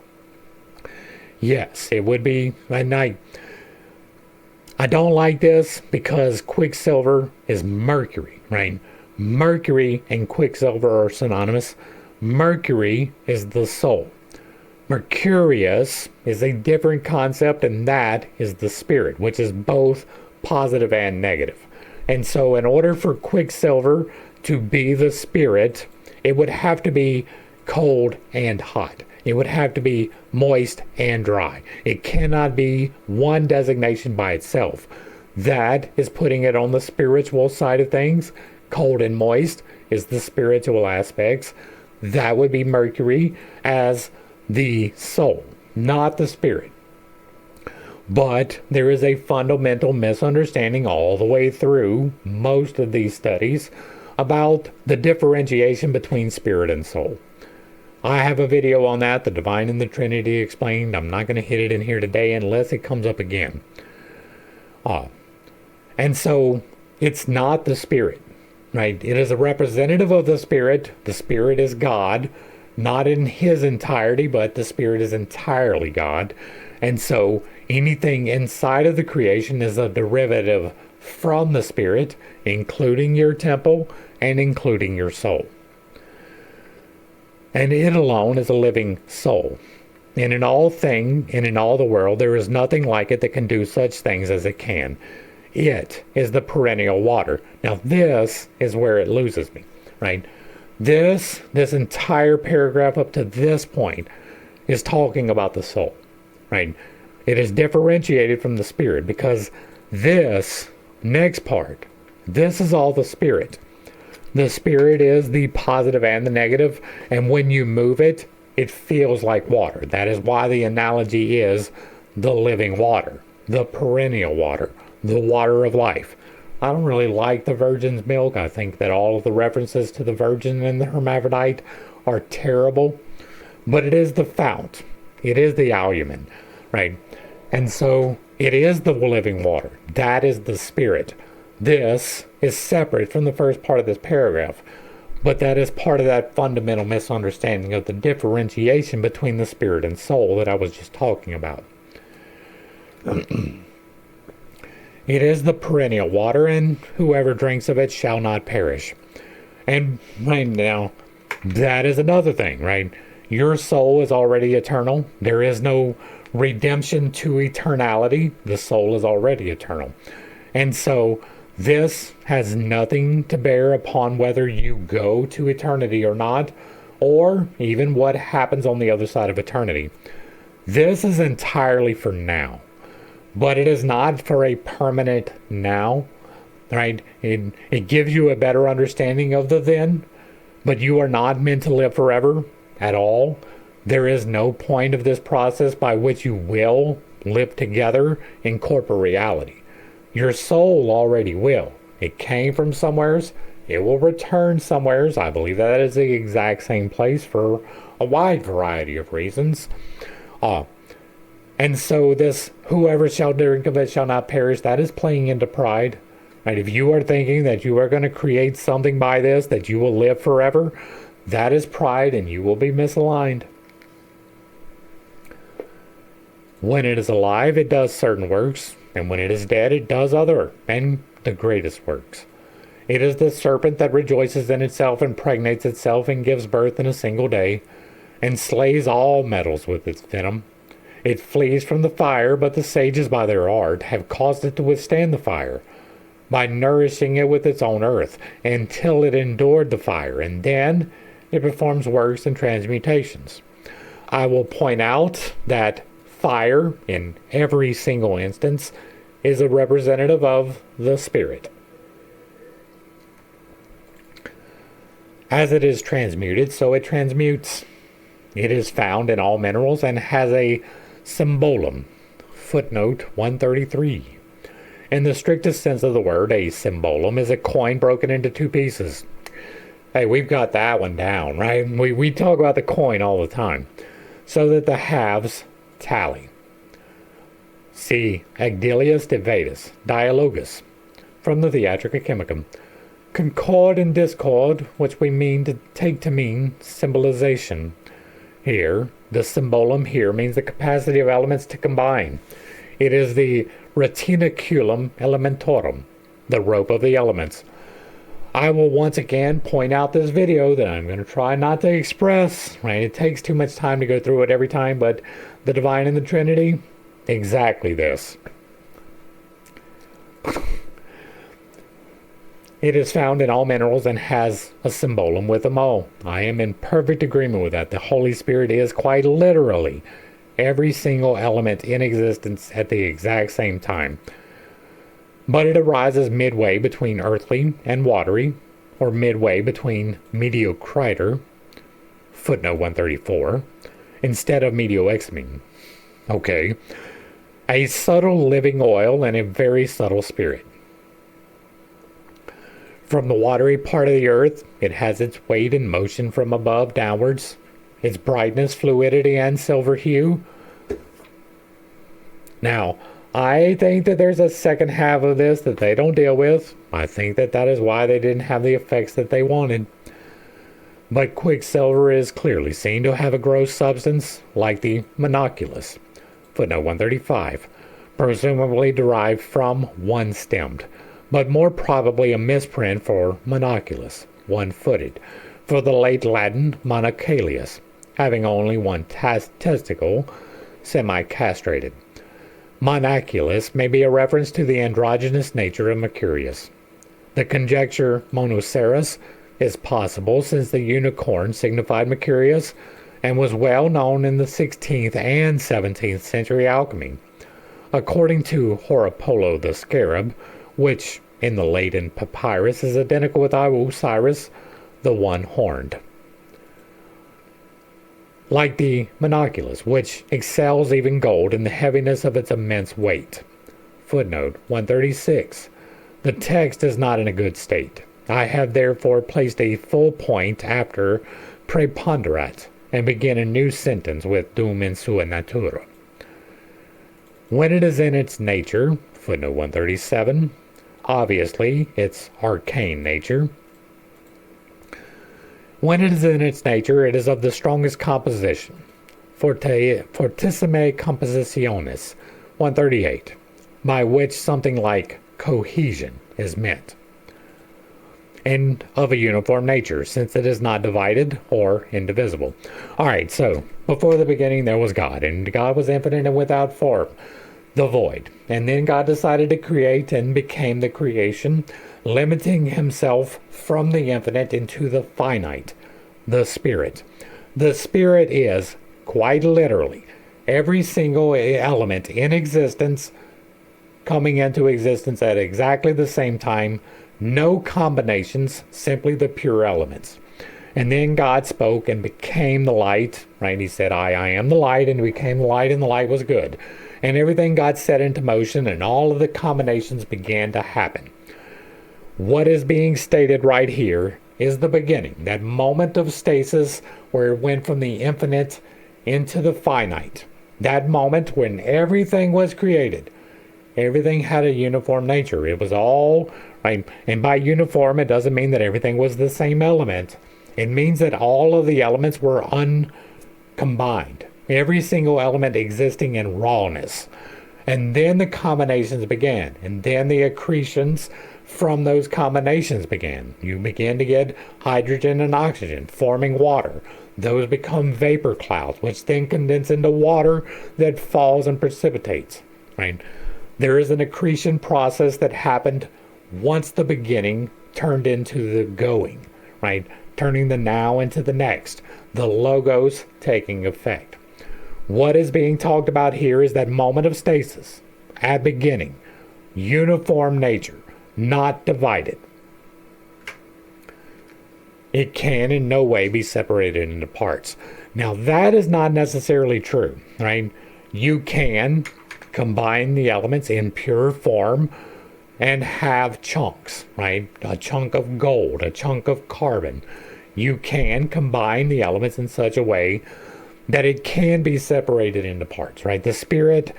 Yes, it would be, and I don't like this because quicksilver is mercury, right? Mercury and quicksilver are synonymous. Mercury is the soul. Mercurius is a different concept, and that is the spirit, which is both positive and negative. And so in order for quicksilver to be the spirit, it would have to be cold and hot. It would have to be moist and dry. It cannot be one designation by itself. That is putting it on the spiritual side of things. Cold and moist is the spiritual aspects. That would be Mercury as the soul, not the spirit. But there is a fundamental misunderstanding all the way through most of these studies about the differentiation between spirit and soul. I have a video on that, The Divine and the Trinity Explained. I'm not going to hit it in here today unless it comes up again. And so it's not the spirit, right? It is a representative of the spirit. The spirit is God, not in his entirety, but the spirit is entirely God. And so anything inside of the creation is a derivative from the spirit, including your temple and including your soul. And it alone is a living soul. And in all the world, there is nothing like it that can do such things as it can. It is the perennial water. Now this is where it loses me, right? This entire paragraph up to this point is talking about the soul, right? It is differentiated from the spirit because this next part, this is all the spirit. The spirit is the positive and the negative, and when you move it, it feels like water. That is why the analogy is the living water, the perennial water, the water of life. I don't really like the virgin's milk. I think that all of the references to the virgin and the hermaphrodite are terrible, but it is the fount. It is the albumin, right? And so it is the living water. That is the spirit. This is separate from the first part of this paragraph, but that is part of that fundamental misunderstanding of the differentiation between the spirit and soul that I was just talking about. It is the perennial water, and whoever drinks of it shall not perish. And right now, that is another thing, right? Your soul is already eternal. There is no redemption to eternality. The soul is already eternal. And so this has nothing to bear upon whether you go to eternity or not, or even what happens on the other side of eternity. This is entirely for now, but it is not for a permanent now, right? It gives you a better understanding of the then, but you are not meant to live forever at all. There is no point of this process by which you will live together in corporate reality. Your soul already will. It came from somewheres. It will return somewheres. I believe that is the exact same place for a wide variety of reasons. And so this, whoever shall drink of it shall not perish, that is playing into pride. Right? If you are thinking that you are going to create something by this, that you will live forever, that is pride and you will be misaligned. When it is alive, it does certain works, and when it is dead, it does other, and the greatest works. It is the serpent that rejoices in itself, impregnates itself, and gives birth in a single day, and slays all metals with its venom. It flees from the fire, but the sages by their art have caused it to withstand the fire, by nourishing it with its own earth, until it endured the fire, and then it performs works and transmutations. I will point out that fire, in every single instance, is a representative of the spirit. As it is transmuted, so it transmutes. It is found in all minerals and has a symbolum. Footnote 133. In the strictest sense of the word, a symbolum is a coin broken into two pieces. Hey, we've got that one down, right? We talk about the coin all the time. So that the halves tally. See Agdilius de Vetus, Dialogus, from the Theatrica Chemicum. Concord and discord, which we mean to take to mean symbolization. Here, the symbolum here means the capacity of elements to combine. It is the retinaculum elementorum, the rope of the elements. I will once again point out this video that I'm going to try not to express, right? It takes too much time to go through it every time, but the divine and the Trinity, exactly this. It is found in all minerals and has a symbolum with them all. I am in perfect agreement with that. The Holy Spirit is quite literally every single element in existence at the exact same time. But it arises midway between earthly and watery, or midway between mediocriter, footnote 134, instead of medioxamine. Okay. A subtle living oil and a very subtle spirit. From the watery part of the earth, it has its weight and motion from above downwards, its brightness, fluidity, and silver hue. Now, I think that there's a second half of this that they don't deal with. I think that that is why they didn't have the effects that they wanted. But quicksilver is clearly seen to have a gross substance like the monoculus, footnote 135, presumably derived from one-stemmed, but more probably a misprint for monoculus, one-footed, for the late Latin monocalius, having only one testicle, semi-castrated. Monoculus may be a reference to the androgynous nature of Mercurius. The conjecture Monoceros is possible since the unicorn signified Mercurius and was well known in the 16th and 17th century alchemy. According to Horapollo the Scarab, which in the Leiden papyrus is identical with Osiris, the one-horned. Like the monoculus, which excels even gold in the heaviness of its immense weight. Footnote 136. The text is not in a good state. I have therefore placed a full point after preponderat and begin a new sentence with dum in sua natura. When it is in its nature, footnote 137, obviously its arcane nature. When it is in its nature, it is of the strongest composition. Fortissime compositionis, 138, by which something like cohesion is meant, and of a uniform nature, since it is not divided or indivisible. Alright, so, before the beginning there was God, and God was infinite and without form, the void. And then God decided to create and became the creation, limiting himself from the infinite into the finite, the Spirit. The Spirit is, quite literally, every single element in existence coming into existence at exactly the same time, no combinations, simply the pure elements. And then God spoke and became the light, right? He said, I am the light, and became the light, and the light was good. And everything got set into motion, and all of the combinations began to happen. What is being stated right here is the beginning, that moment of stasis where it went from the infinite into the finite. That moment when everything was created. Everything had a uniform nature. It was all, right? And by uniform, it doesn't mean that everything was the same element. It means that all of the elements were uncombined. Every single element existing in rawness. And then the combinations began. And then the accretions from those combinations began. You begin to get hydrogen and oxygen forming water. Those become vapor clouds, which then condense into water that falls and precipitates. Right? There is an accretion process that happened once the beginning turned into the going. Right? Turning the now into the next. The logos taking effect. What is being talked about here is that moment of stasis, at beginning, uniform nature, not divided. It can in no way be separated into parts. Now that is not necessarily true, right? You can combine the elements in pure form and have chunks, right? A chunk of gold, a chunk of carbon. You can combine the elements in such a way that it can be separated into parts, right? The Spirit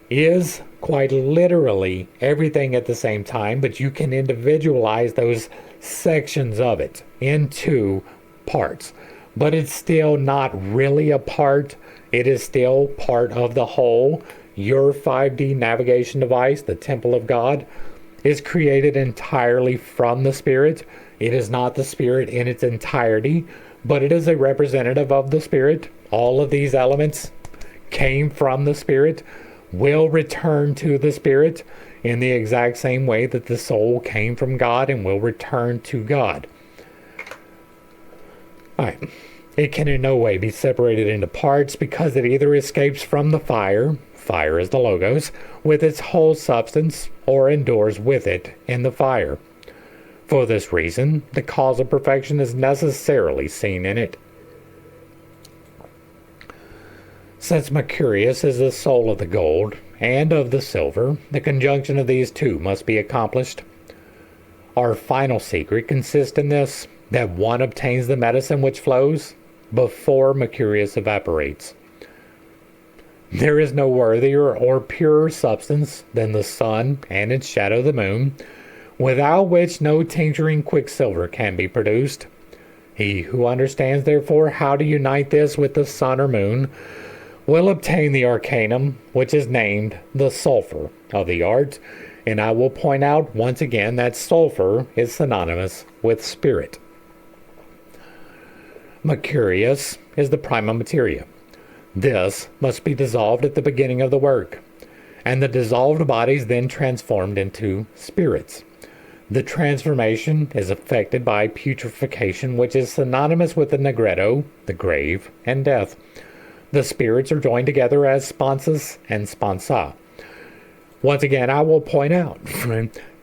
is quite literally everything at the same time, but you can individualize those sections of it into parts. But it's still not really a part. It is still part of the whole. Your 5D navigation device, the Temple of God, is created entirely from the Spirit. It is not the Spirit in its entirety, but it is a representative of the Spirit. All of these elements came from the Spirit, will return to the Spirit in the exact same way that the soul came from God and will return to God. All right. It can in no way be separated into parts because it either escapes from the fire is the logos, with its whole substance, or endures with it in the fire. For this reason, the cause of perfection is necessarily seen in it. Since Mercurius is the soul of the gold and of the silver, the conjunction of these two must be accomplished. Our final secret consists in this, that one obtains the medicine which flows before Mercurius evaporates. There is no worthier or purer substance than the sun and its shadow the moon, without which no tincturing quicksilver can be produced. He who understands, therefore, how to unite this with the sun or moon will obtain the arcanum, which is named the sulfur of the art, and I will point out once again that sulfur is synonymous with spirit. Mercurius is the prima materia. This must be dissolved at the beginning of the work. and the dissolved bodies then transformed into spirits. The transformation is affected by putrefaction, which is synonymous with the negretto, the grave, and death. The spirits are joined together as sponsus and sponsa. Once again, I will point out,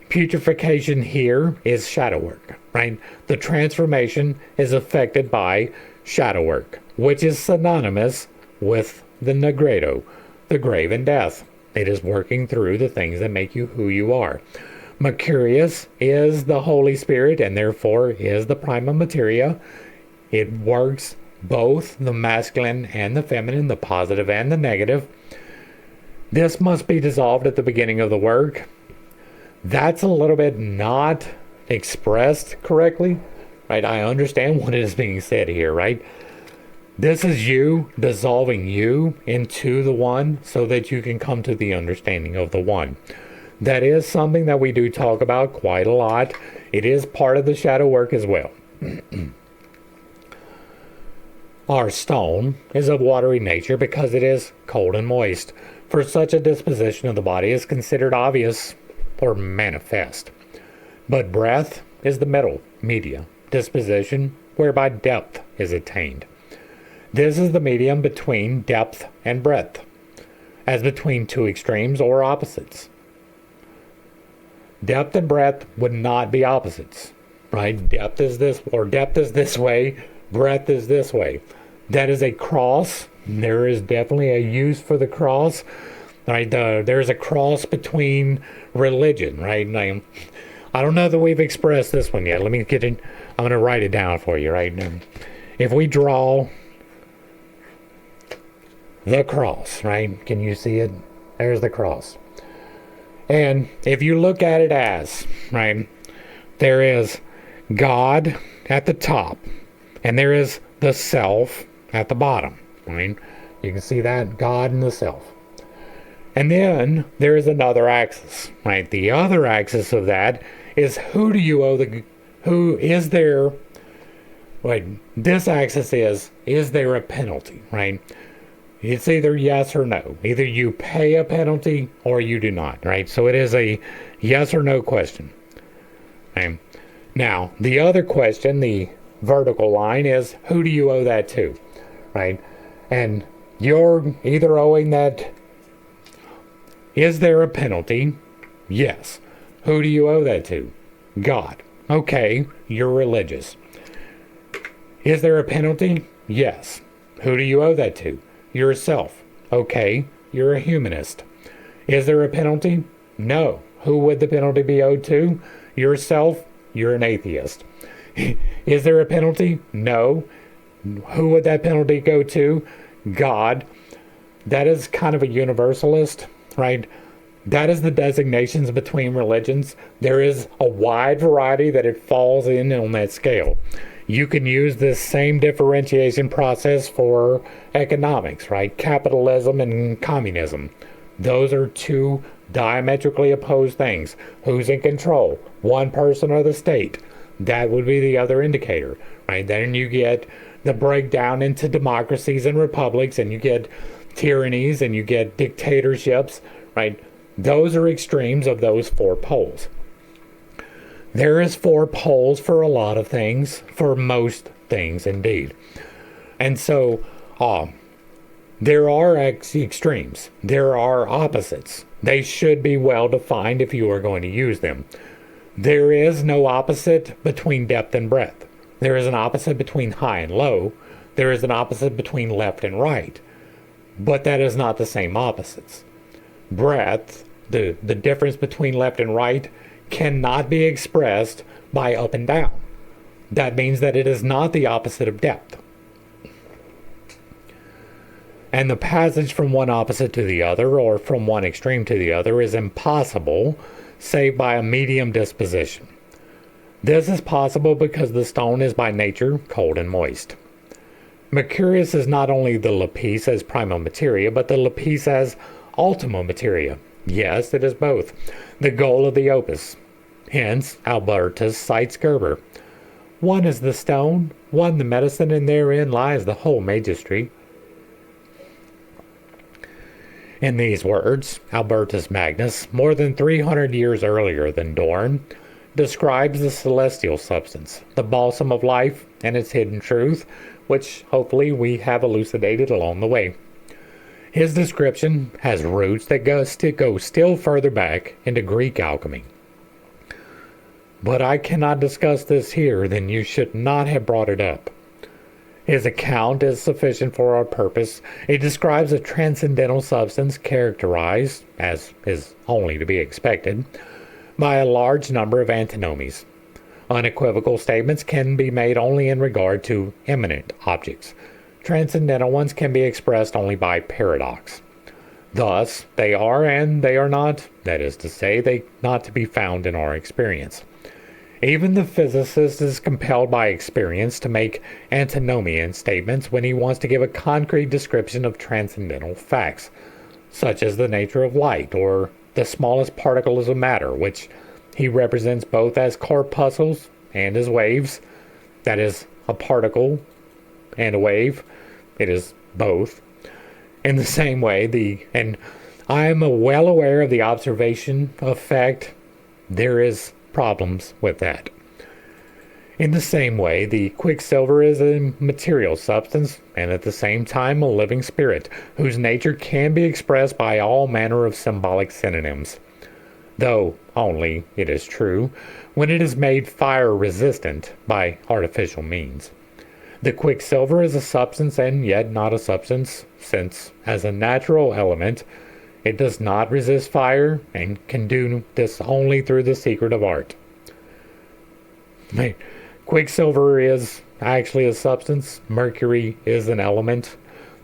putrefaction here is shadow work, right? The transformation is affected by shadow work, which is synonymous with the negretto, the grave and death. It is working through the things that make you who you are. Mercurius is the Holy Spirit and therefore is the prima materia. It works both the masculine and the feminine, the positive and the negative. This must be dissolved at the beginning of the work. That's a little bit not expressed correctly, right? I understand what is being said here, right? This is you dissolving you into the one so that you can come to the understanding of the one. That is something that we do talk about quite a lot. It is part of the shadow work as well. Our stone is of watery nature because it is cold and moist. For such a disposition of the body is considered obvious or manifest. But breath is the middle, media, disposition whereby depth is attained. This is the medium between depth and breadth, as between two extremes or opposites. Depth and breadth would not be opposites, right? Depth is this, or depth is this way, breadth is this way. That is a cross. There is definitely a use for the cross, right? There's a cross between religion, right? And I don't know that we've expressed this one yet. Let me get in. I'm going to write it down for you right now. If we draw the cross, right? Can you see it? There's the cross. And if you look at it as, right, there is God at the top, and there is the self at the bottom, right? You can see that, God and the self. And then there is another axis, right? The other axis of that is who do you owe who is there, right? This axis is there a penalty, right? It's either yes or no. Either you pay a penalty or you do not, right? So it is a yes or no question. Okay. Now, the other question, the vertical line, is who do you owe that to, right? And you're either owing that, is there a penalty? Yes. Who do you owe that to? God. Okay, you're religious. Is there a penalty? Yes. Who do you owe that to? Yourself. Okay, you're a humanist. Is there a penalty? No. Who would the penalty be owed to? Yourself. You're an atheist. Is there a penalty? No. Who would that penalty go to? God. That is kind of a universalist, right? That is the designations between religions. There is a wide variety that it falls in on that scale. You can use this same differentiation process for economics, right? Capitalism and communism. Those are two diametrically opposed things. Who's in control? One person or the state? That would be the other indicator, right? Then you get the breakdown into democracies and republics, and you get tyrannies, and you get dictatorships, right? Those are extremes of those four poles. There is four poles for a lot of things, for most things indeed. And so there are extremes. There are opposites. They should be well defined if you are going to use them. There is no opposite between depth and breadth. There is an opposite between high and low. There is an opposite between left and right. But that is not the same opposites. Breadth, the difference between left and right, cannot be expressed by up and down. That means that it is not the opposite of depth. And the passage from one opposite to the other, or from one extreme to the other, is impossible save by a medium disposition. This is possible because the stone is by nature cold and moist. Mercurius is not only the lapis as prima materia, but the lapis as ultima materia. Yes, it is both. The goal of the opus. Hence, Albertus cites Gerber. One is the stone, one the medicine, and therein lies the whole magistry. In these words, Albertus Magnus, more than 300 years earlier than Dorn, describes the celestial substance, the balsam of life, and its hidden truth, which hopefully we have elucidated along the way. His description has roots that go still further back into Greek alchemy. But I cannot discuss this here, then you should not have brought it up. His account is sufficient for our purpose. It describes a transcendental substance characterized, as is only to be expected, by a large number of antinomies. Unequivocal statements can be made only in regard to immanent objects. Transcendental ones can be expressed only by paradox. Thus, they are and they are not, that is to say, they not to be found in our experience. Even the physicist is compelled by experience to make antinomian statements when he wants to give a concrete description of transcendental facts, such as the nature of light or the smallest particles of matter, which he represents both as corpuscles and as waves. That is, a particle and a wave. It is both. In the same way, and I am well aware of the observation of fact. There is problems with that. In the same way, the quicksilver is a material substance and at the same time a living spirit, whose nature can be expressed by all manner of symbolic synonyms. Though only, it is true, when it is made fire resistant by artificial means. The quicksilver is a substance and yet not a substance, since as a natural element, it does not resist fire and can do this only through the secret of art. Quicksilver is actually a substance. Mercury is an element.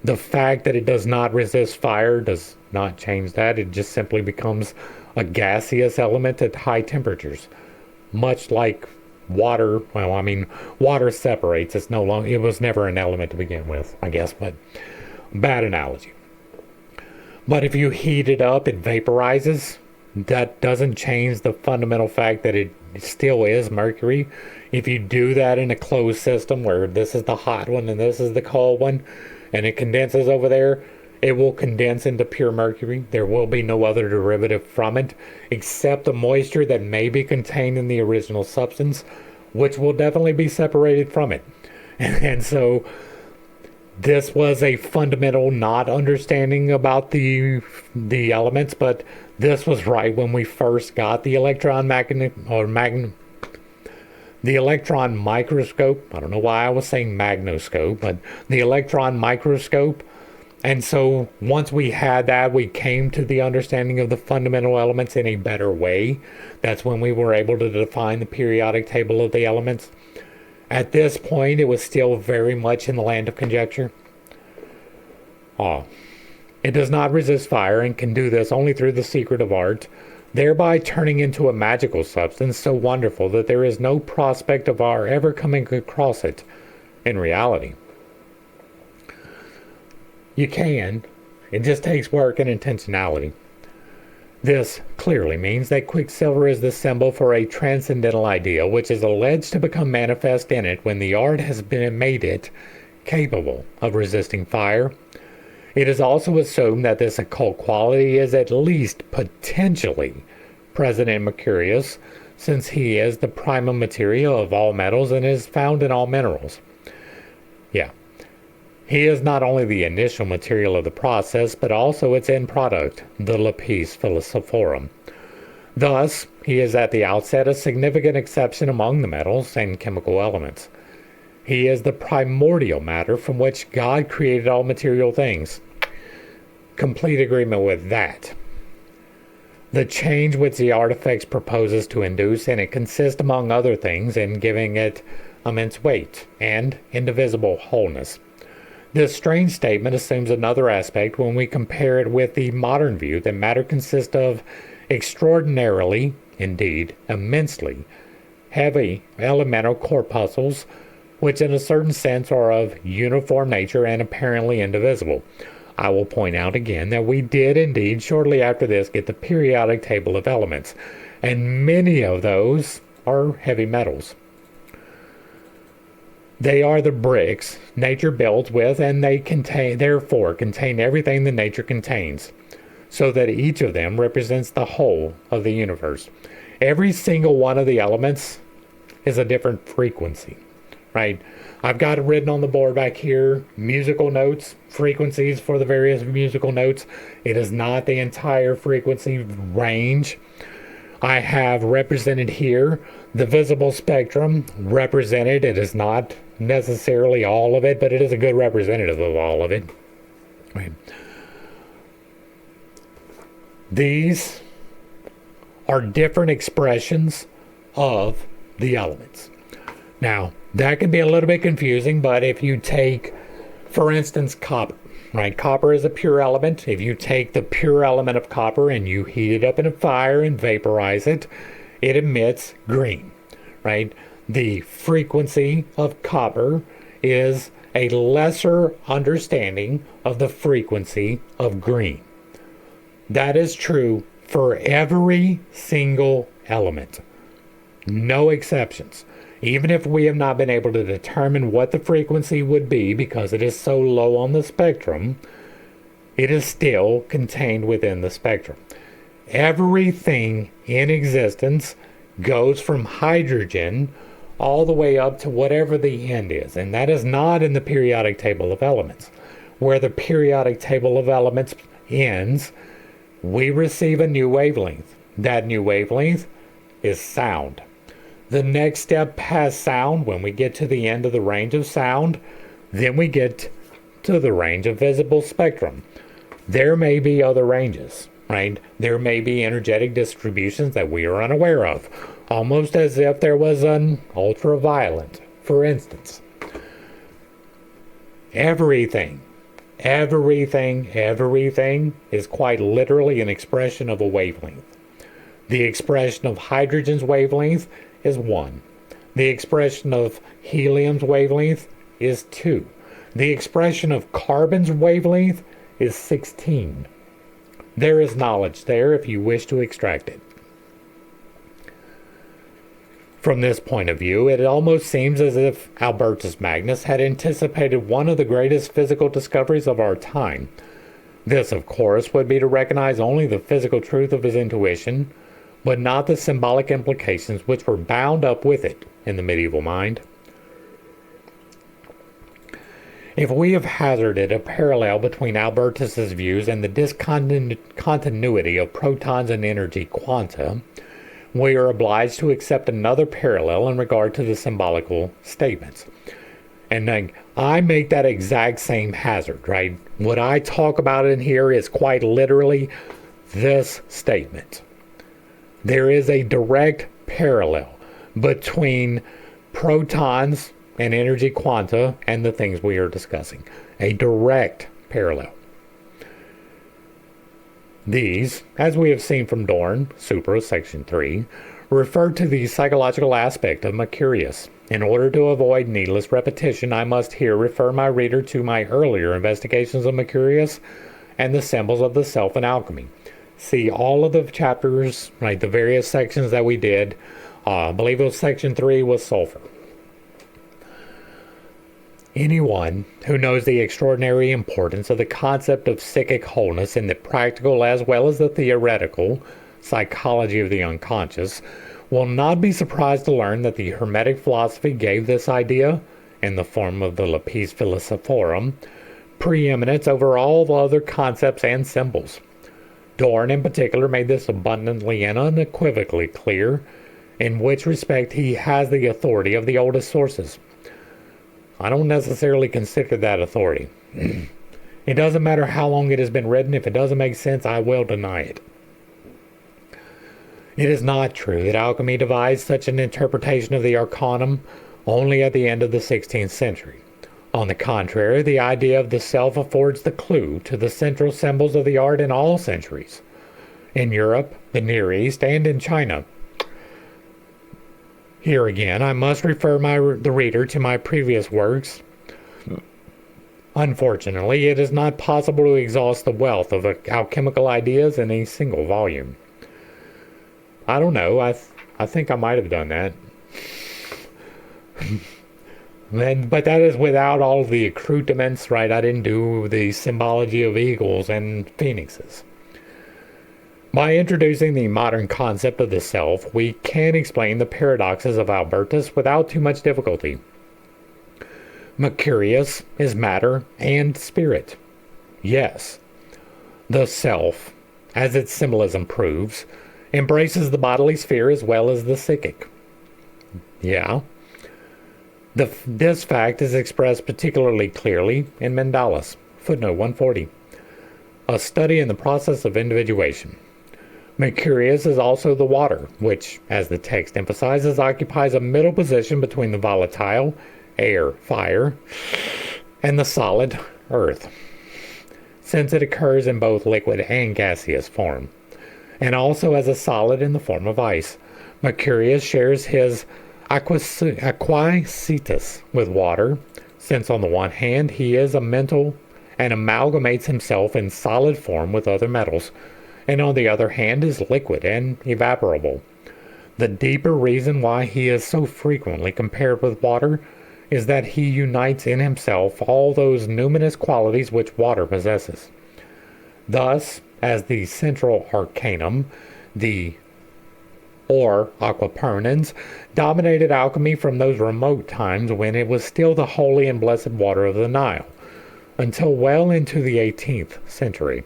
The fact that it does not resist fire does not change that. It just simply becomes a gaseous element at high temperatures. Much like water. Water separates. It was never an element to begin with, I guess, but bad analogy. But if you heat it up, it vaporizes. That doesn't change the fundamental fact that it still is mercury. If you do that in a closed system where this is the hot one and this is the cold one, and it condenses over there, it will condense into pure mercury. There will be no other derivative from it except the moisture that may be contained in the original substance, which will definitely be separated from it. And so this was a fundamental not understanding about the elements, but this was right when we first got the electron the electron microscope. I don't know why I was saying magnoscope, but the electron microscope. And so once we had that, we came to the understanding of the fundamental elements in a better way. That's when we were able to define the periodic table of the elements. At this point, it was still very much in the land of conjecture. It does not resist fire and can do this only through the secret of art, thereby turning into a magical substance so wonderful that there is no prospect of our ever coming across it in reality. You can. It just takes work and intentionality. This clearly means that quicksilver is the symbol for a transcendental ideal which is alleged to become manifest in it when the art has made it capable of resisting fire. It is also assumed that this occult quality is at least potentially present in Mercurius, since he is the primum material of all metals and is found in all minerals. He is not only the initial material of the process, but also its end product, the lapis philosophorum. Thus, he is at the outset a significant exception among the metals and chemical elements. He is the primordial matter from which God created all material things. Complete agreement with that. The change which the artifacts proposes to induce in it consists, among other things, in giving it immense weight and indivisible wholeness. This strange statement assumes another aspect when we compare it with the modern view that matter consists of extraordinarily, indeed immensely, heavy elemental corpuscles, which in a certain sense are of uniform nature and apparently indivisible. I will point out again that we did indeed shortly after this get the periodic table of elements, and many of those are heavy metals. They are the bricks nature builds with, and they therefore contain everything that nature contains. so that each of them represents the whole of the universe. Every single one of the elements is a different frequency, right? I've got it written on the board back here, musical notes, frequencies for the various musical notes. It is not the entire frequency range. I have represented here the visible spectrum represented. It is not necessarily all of it, but it is a good representative of all of it. Right. These are different expressions of the elements. Now, that can be a little bit confusing, but if you take, for instance, copper, right? Copper is a pure element. If you take the pure element of copper and you heat it up in a fire and vaporize it, it emits green, right? The frequency of copper is a lesser understanding of the frequency of green. That is true for every single element. No exceptions. Even if we have not been able to determine what the frequency would be because it is so low on the spectrum, it is still contained within the spectrum. Everything in existence goes from hydrogen all the way up to whatever the end is, and that is not in the periodic table of elements. Where the periodic table of elements ends, we receive a new wavelength. That new wavelength is sound. The next step past sound, when we get to the end of the range of sound, then we get to the range of visible spectrum. There may be other ranges, right? There may be energetic distributions that we are unaware of, almost as if there was an ultraviolet, for instance. Everything is quite literally an expression of a wavelength. The expression of hydrogen's wavelength is 1. The expression of helium's wavelength is 2. The expression of carbon's wavelength is 16. There is knowledge there if you wish to extract it. From this point of view, it almost seems as if Albertus Magnus had anticipated one of the greatest physical discoveries of our time. This, of course, would be to recognize only the physical truth of his intuition, but not the symbolic implications which were bound up with it in the medieval mind. If we have hazarded a parallel between Albertus's views and the discontinuity of protons and energy quanta, we are obliged to accept another parallel in regard to the symbolical statements. And I make that exact same hazard, right? What I talk about in here is quite literally this statement. There is a direct parallel between protons and energy quanta and the things we are discussing. A direct parallel. These, as we have seen from Dorn, Supra, Section 3, refer to the psychological aspect of Mercurius. In order to avoid needless repetition, I must here refer my reader to my earlier investigations of Mercurius and the symbols of the self in alchemy. See all of the chapters, right, the various sections that we did. I believe it was Section 3 was sulfur. Anyone who knows the extraordinary importance of the concept of psychic wholeness in the practical as well as the theoretical psychology of the unconscious will not be surprised to learn that the Hermetic philosophy gave this idea, in the form of the Lapis Philosophorum, preeminence over all the other concepts and symbols. Dorn in particular made this abundantly and unequivocally clear, in which respect he has the authority of the oldest sources. I don't necessarily consider that authority. It doesn't matter how long it has been written. If it doesn't make sense, I will deny it. It is not true that alchemy devised such an interpretation of the arcanum only at the end of the 16th century. On the contrary, the idea of the self affords the clue to the central symbols of the art in all centuries, in Europe, the Near East, and in China. Here again, I must refer the reader to my previous works. Unfortunately, it is not possible to exhaust the wealth of alchemical ideas in a single volume. I don't know, I think I might have done that. But that is without all of the accoutrements, right? I didn't do the symbology of eagles and phoenixes. By introducing the modern concept of the self, we can explain the paradoxes of Albertus without too much difficulty. Mercurius is matter and spirit. Yes, the self, as its symbolism proves, embraces the bodily sphere as well as the psychic. Yeah. This fact is expressed particularly clearly in Mandalas, footnote 140, a study in the process of individuation. Mercurius is also the water, which, as the text emphasizes, occupies a middle position between the volatile, air, fire, and the solid, earth, since it occurs in both liquid and gaseous form, and also as a solid in the form of ice. Mercurius shares his aquacitus with water, since on the one hand he is a mental and amalgamates himself in solid form with other metals, and on the other hand is liquid and evaporable. The deeper reason why he is so frequently compared with water is that he unites in himself all those numinous qualities which water possesses. Thus, as the central arcanum, the aquapermanens dominated alchemy from those remote times when it was still the holy and blessed water of the Nile, until well into the 18th century.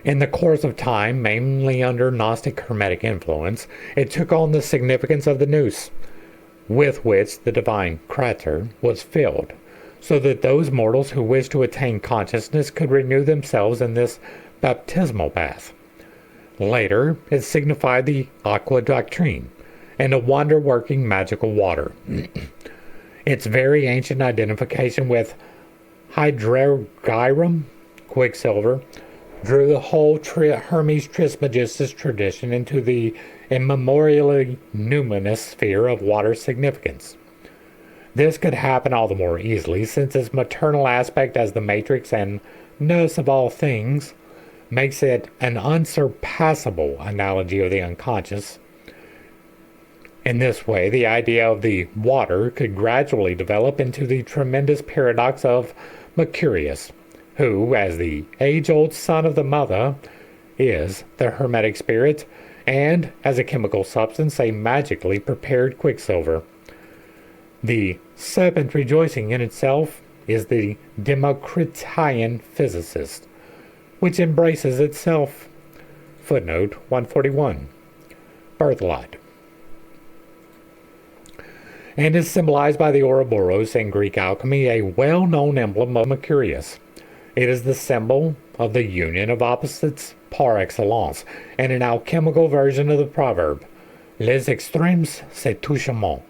In the course of time, mainly under Gnostic Hermetic influence, it took on the significance of the nous, with which the divine crater was filled, so that those mortals who wished to attain consciousness could renew themselves in this baptismal bath. Later, it signified the aqua doctrine, and a wonder-working magical water. Its very ancient identification with hydrogyrum, quicksilver, drew the whole Hermes Trismegistus tradition into the immemorially numinous sphere of water significance. This could happen all the more easily since its maternal aspect as the matrix and nurse of all things makes it an unsurpassable analogy of the unconscious. In this way, the idea of the water could gradually develop into the tremendous paradox of Mercurius, who, as the age-old son of the mother, is the hermetic spirit, and, as a chemical substance, a magically prepared quicksilver. The serpent rejoicing in itself is the Democritian physicist, which embraces itself. Footnote 141. Berthelot. And is symbolized by the Ouroboros in Greek alchemy, a well-known emblem of Mercurius. It is the symbol of the union of opposites par excellence, and an alchemical version of the proverb, Les extrêmes se touchent.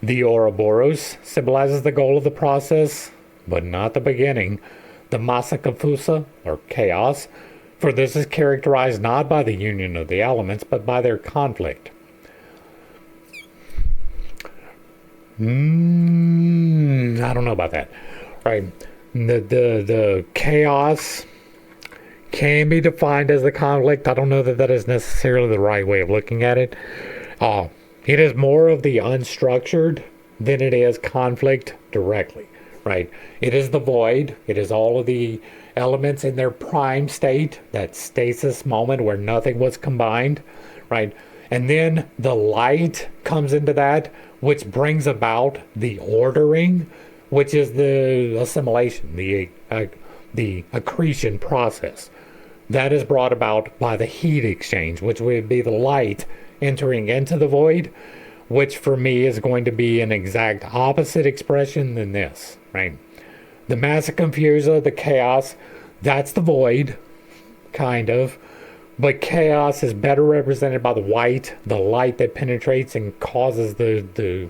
The Ouroboros symbolizes the goal of the process, but not the beginning, the massa confusa, or chaos, for this is characterized not by the union of the elements, but by their conflict. I don't know about that. Right. The chaos can be defined as the conflict. I don't know that that is necessarily the right way of looking at it. It is more of the unstructured than it is conflict directly, right? It is the void. It is all of the elements in their prime state, that stasis moment where nothing was combined, right? And then the light comes into that, which brings about the ordering, which is the assimilation, the accretion process. That is brought about by the heat exchange, which would be the light entering into the void, which for me is going to be an exact opposite expression than this, right? The massa confusa, the chaos, that's the void, kind of. But chaos is better represented by the white, the light that penetrates and causes the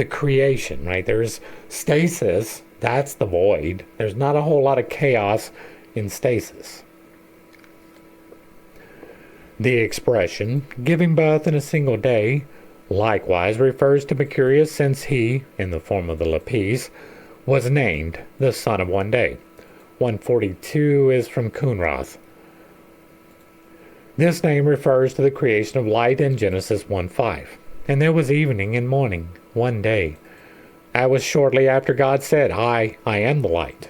creation, right? There's stasis, that's the void. There's not a whole lot of chaos in stasis. The expression, giving birth in a single day, likewise refers to Mercurius, since he, in the form of the lapis, was named the son of one day. 142 is from Kunrath. This name refers to the creation of light in Genesis 1:5. And there was evening and morning, one day. That was shortly after God said, I am the light.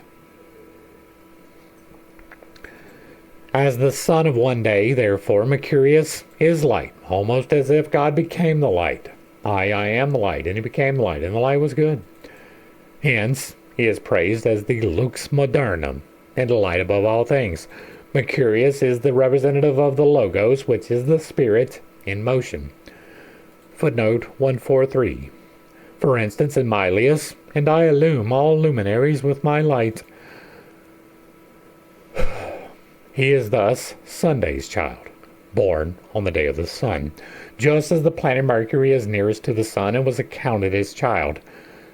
As the sun of one day, therefore, Mercurius is light, almost as if God became the light. I am the light, and he became the light, and the light was good. Hence, he is praised as the lux modernum, and the light above all things. Mercurius is the representative of the Logos, which is the spirit in motion. Footnote 143. For instance, in Mylius, and I illume all luminaries with my light. He is thus Sunday's child, born on the day of the sun, just as the planet Mercury is nearest to the sun and was accounted his child.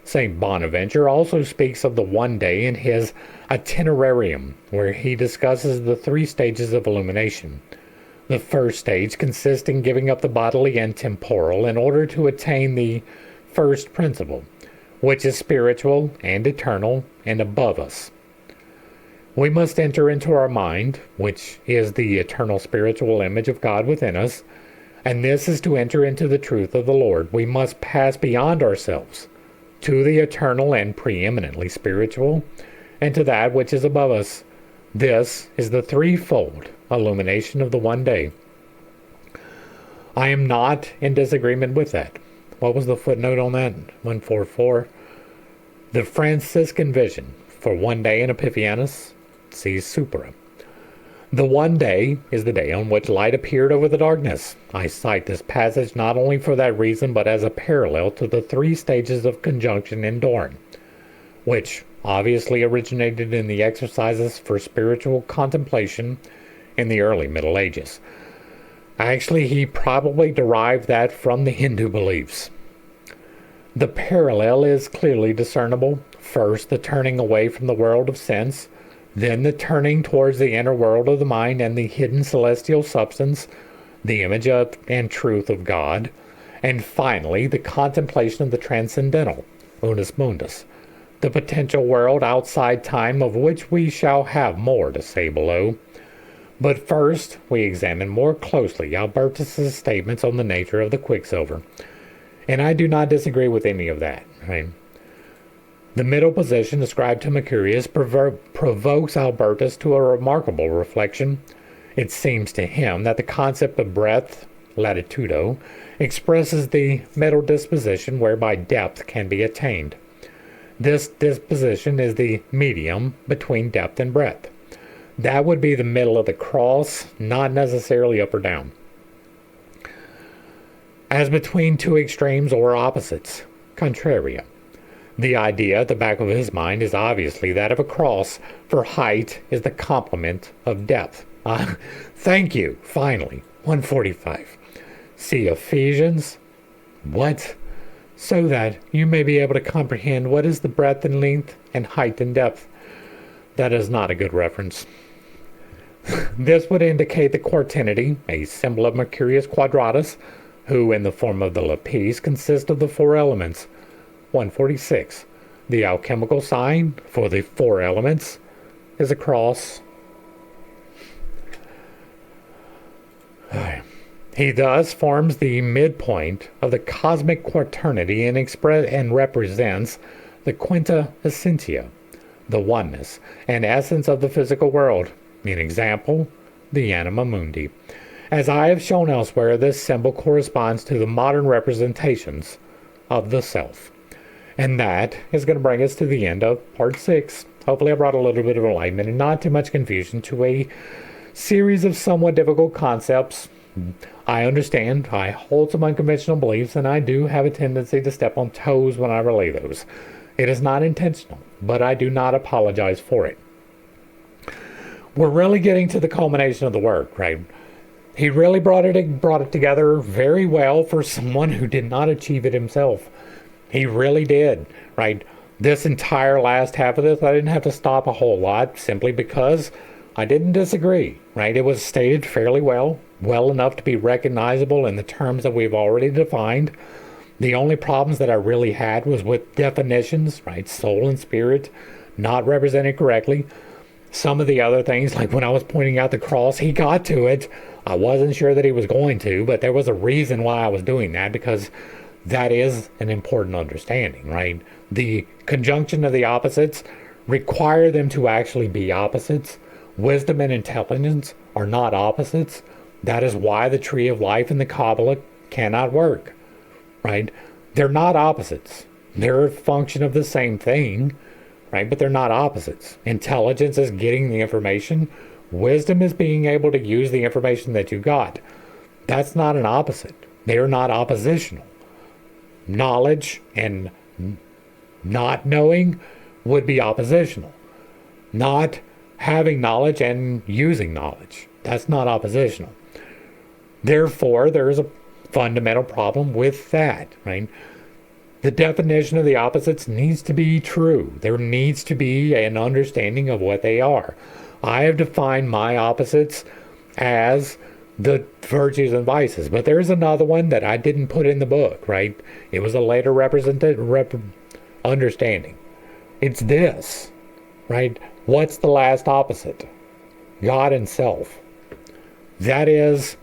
St. Bonaventure also speaks of the one day in his Itinerarium, where he discusses the 3 stages of illumination. The first stage consists in giving up the bodily and temporal in order to attain the first principle, which is spiritual and eternal and above us. We must enter into our mind, which is the eternal spiritual image of God within us, and this is to enter into the truth of the Lord. We must pass beyond ourselves to the eternal and preeminently spiritual, and to that which is above us. This is the threefold illumination of the one day. I am not in disagreement with that. What was the footnote on that? 144. The Franciscan vision for one day in Epiphanius. See Supra. The one day is the day on which light appeared over the darkness. I cite this passage not only for that reason, but as a parallel to the 3 stages of conjunction in Dorn, which obviously originated in the exercises for spiritual contemplation in the early Middle Ages. Actually, he probably derived that from the Hindu beliefs. The parallel is clearly discernible. First, the turning away from the world of sense, then the turning towards the inner world of the mind and the hidden celestial substance, the image of and truth of God, and finally the contemplation of the transcendental, unus mundus, the potential world outside time, of which we shall have more to say below. But first, we examine more closely Albertus's statements on the nature of the quicksilver. And I do not disagree with any of that. Right? The middle position ascribed to Mercurius provokes Albertus to a remarkable reflection. It seems to him that the concept of breadth, latitudo, expresses the middle disposition whereby depth can be attained. This disposition is the medium between depth and breadth. That would be the middle of the cross, not necessarily up or down. As between 2 extremes or opposites, contraria. The idea at the back of his mind is obviously that of a cross, for height is the complement of depth. Thank you, finally. 145. See Ephesians. What? So that you may be able to comprehend what is the breadth and length and height and depth. That is not a good reference. This would indicate the quaternity, a symbol of Mercurius Quadratus, who in the form of the lapis consists of the 4 elements. 146. The alchemical sign for the 4 elements is a cross. He thus forms the midpoint of the cosmic quaternity and represents the quinta essentia, the oneness and essence of the physical world. An example, the anima mundi. As I have shown elsewhere, this symbol corresponds to the modern representations of the self. And that is going to bring us to the end of part 6. Hopefully I brought a little bit of enlightenment and not too much confusion to a series of somewhat difficult concepts. I understand, I hold some unconventional beliefs, and I do have a tendency to step on toes when I relay those. It is not intentional, but I do not apologize for it. We're really getting to the culmination of the work, right? He really brought it together very well for someone who did not achieve it himself. He really did, right? This entire last half of this, I didn't have to stop a whole lot simply because I didn't disagree, right? It was stated fairly well enough to be recognizable in the terms that we've already defined. The only problems that I really had was with definitions, right? Soul and spirit not represented correctly. Some of the other things, like when I was pointing out the cross, he got to it. I wasn't sure that he was going to, but there was a reason why I was doing that, because that is an important understanding, right? The conjunction of the opposites require them to actually be opposites. Wisdom and intelligence are not opposites. That is why the tree of life in the Kabbalah cannot work, right? They're not opposites. They're a function of the same thing, right? But they're not opposites. Intelligence is getting the information. Wisdom is being able to use the information that you got. That's not an opposite. They are not oppositional. Knowledge and not knowing would be oppositional. Not having knowledge and using knowledge. That's not oppositional. Therefore, there is a fundamental problem with that, right? The definition of the opposites needs to be true. There needs to be an understanding of what they are. I have defined my opposites as the virtues and vices, but there's another one that I didn't put in the book, right? It was a later understanding. It's this, right? What's the last opposite? God and self. That is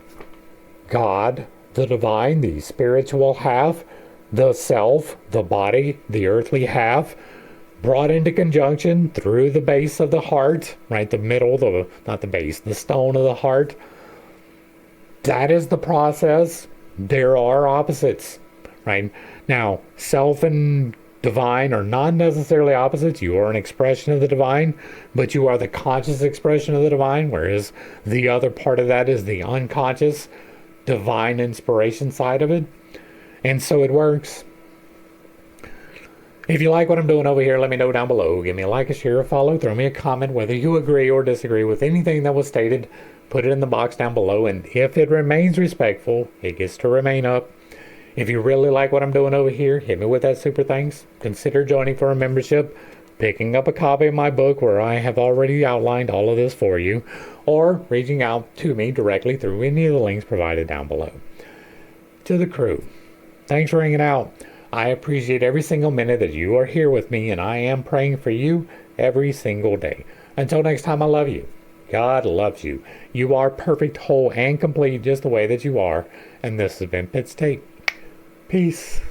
God, the divine, the spiritual half, the self, the body, the earthly half, brought into conjunction through the base of the heart, right? The middle, not the base, the stone of the heart. That is the process. There are opposites, right? Now, self and divine are not necessarily opposites. You are an expression of the divine, but you are the conscious expression of the divine, whereas the other part of that is the unconscious divine inspiration side of it. And so it works. If you like what I'm doing over here, let me know down below. Give me a like, a share, a follow, throw me a comment whether you agree or disagree with anything that was stated. Put it in the box down below, and if it remains respectful, it gets to remain up. If you really like what I'm doing over here, hit me with that super thanks. Consider joining for a membership, picking up a copy of my book where I have already outlined all of this for you, or reaching out to me directly through any of the links provided down below. To the crew, thanks for hanging out. I appreciate every single minute that you are here with me, and I am praying for you every single day. Until next time, I love you. God loves you. You are perfect, whole, and complete just the way that you are. And this has been pittstake. Peace.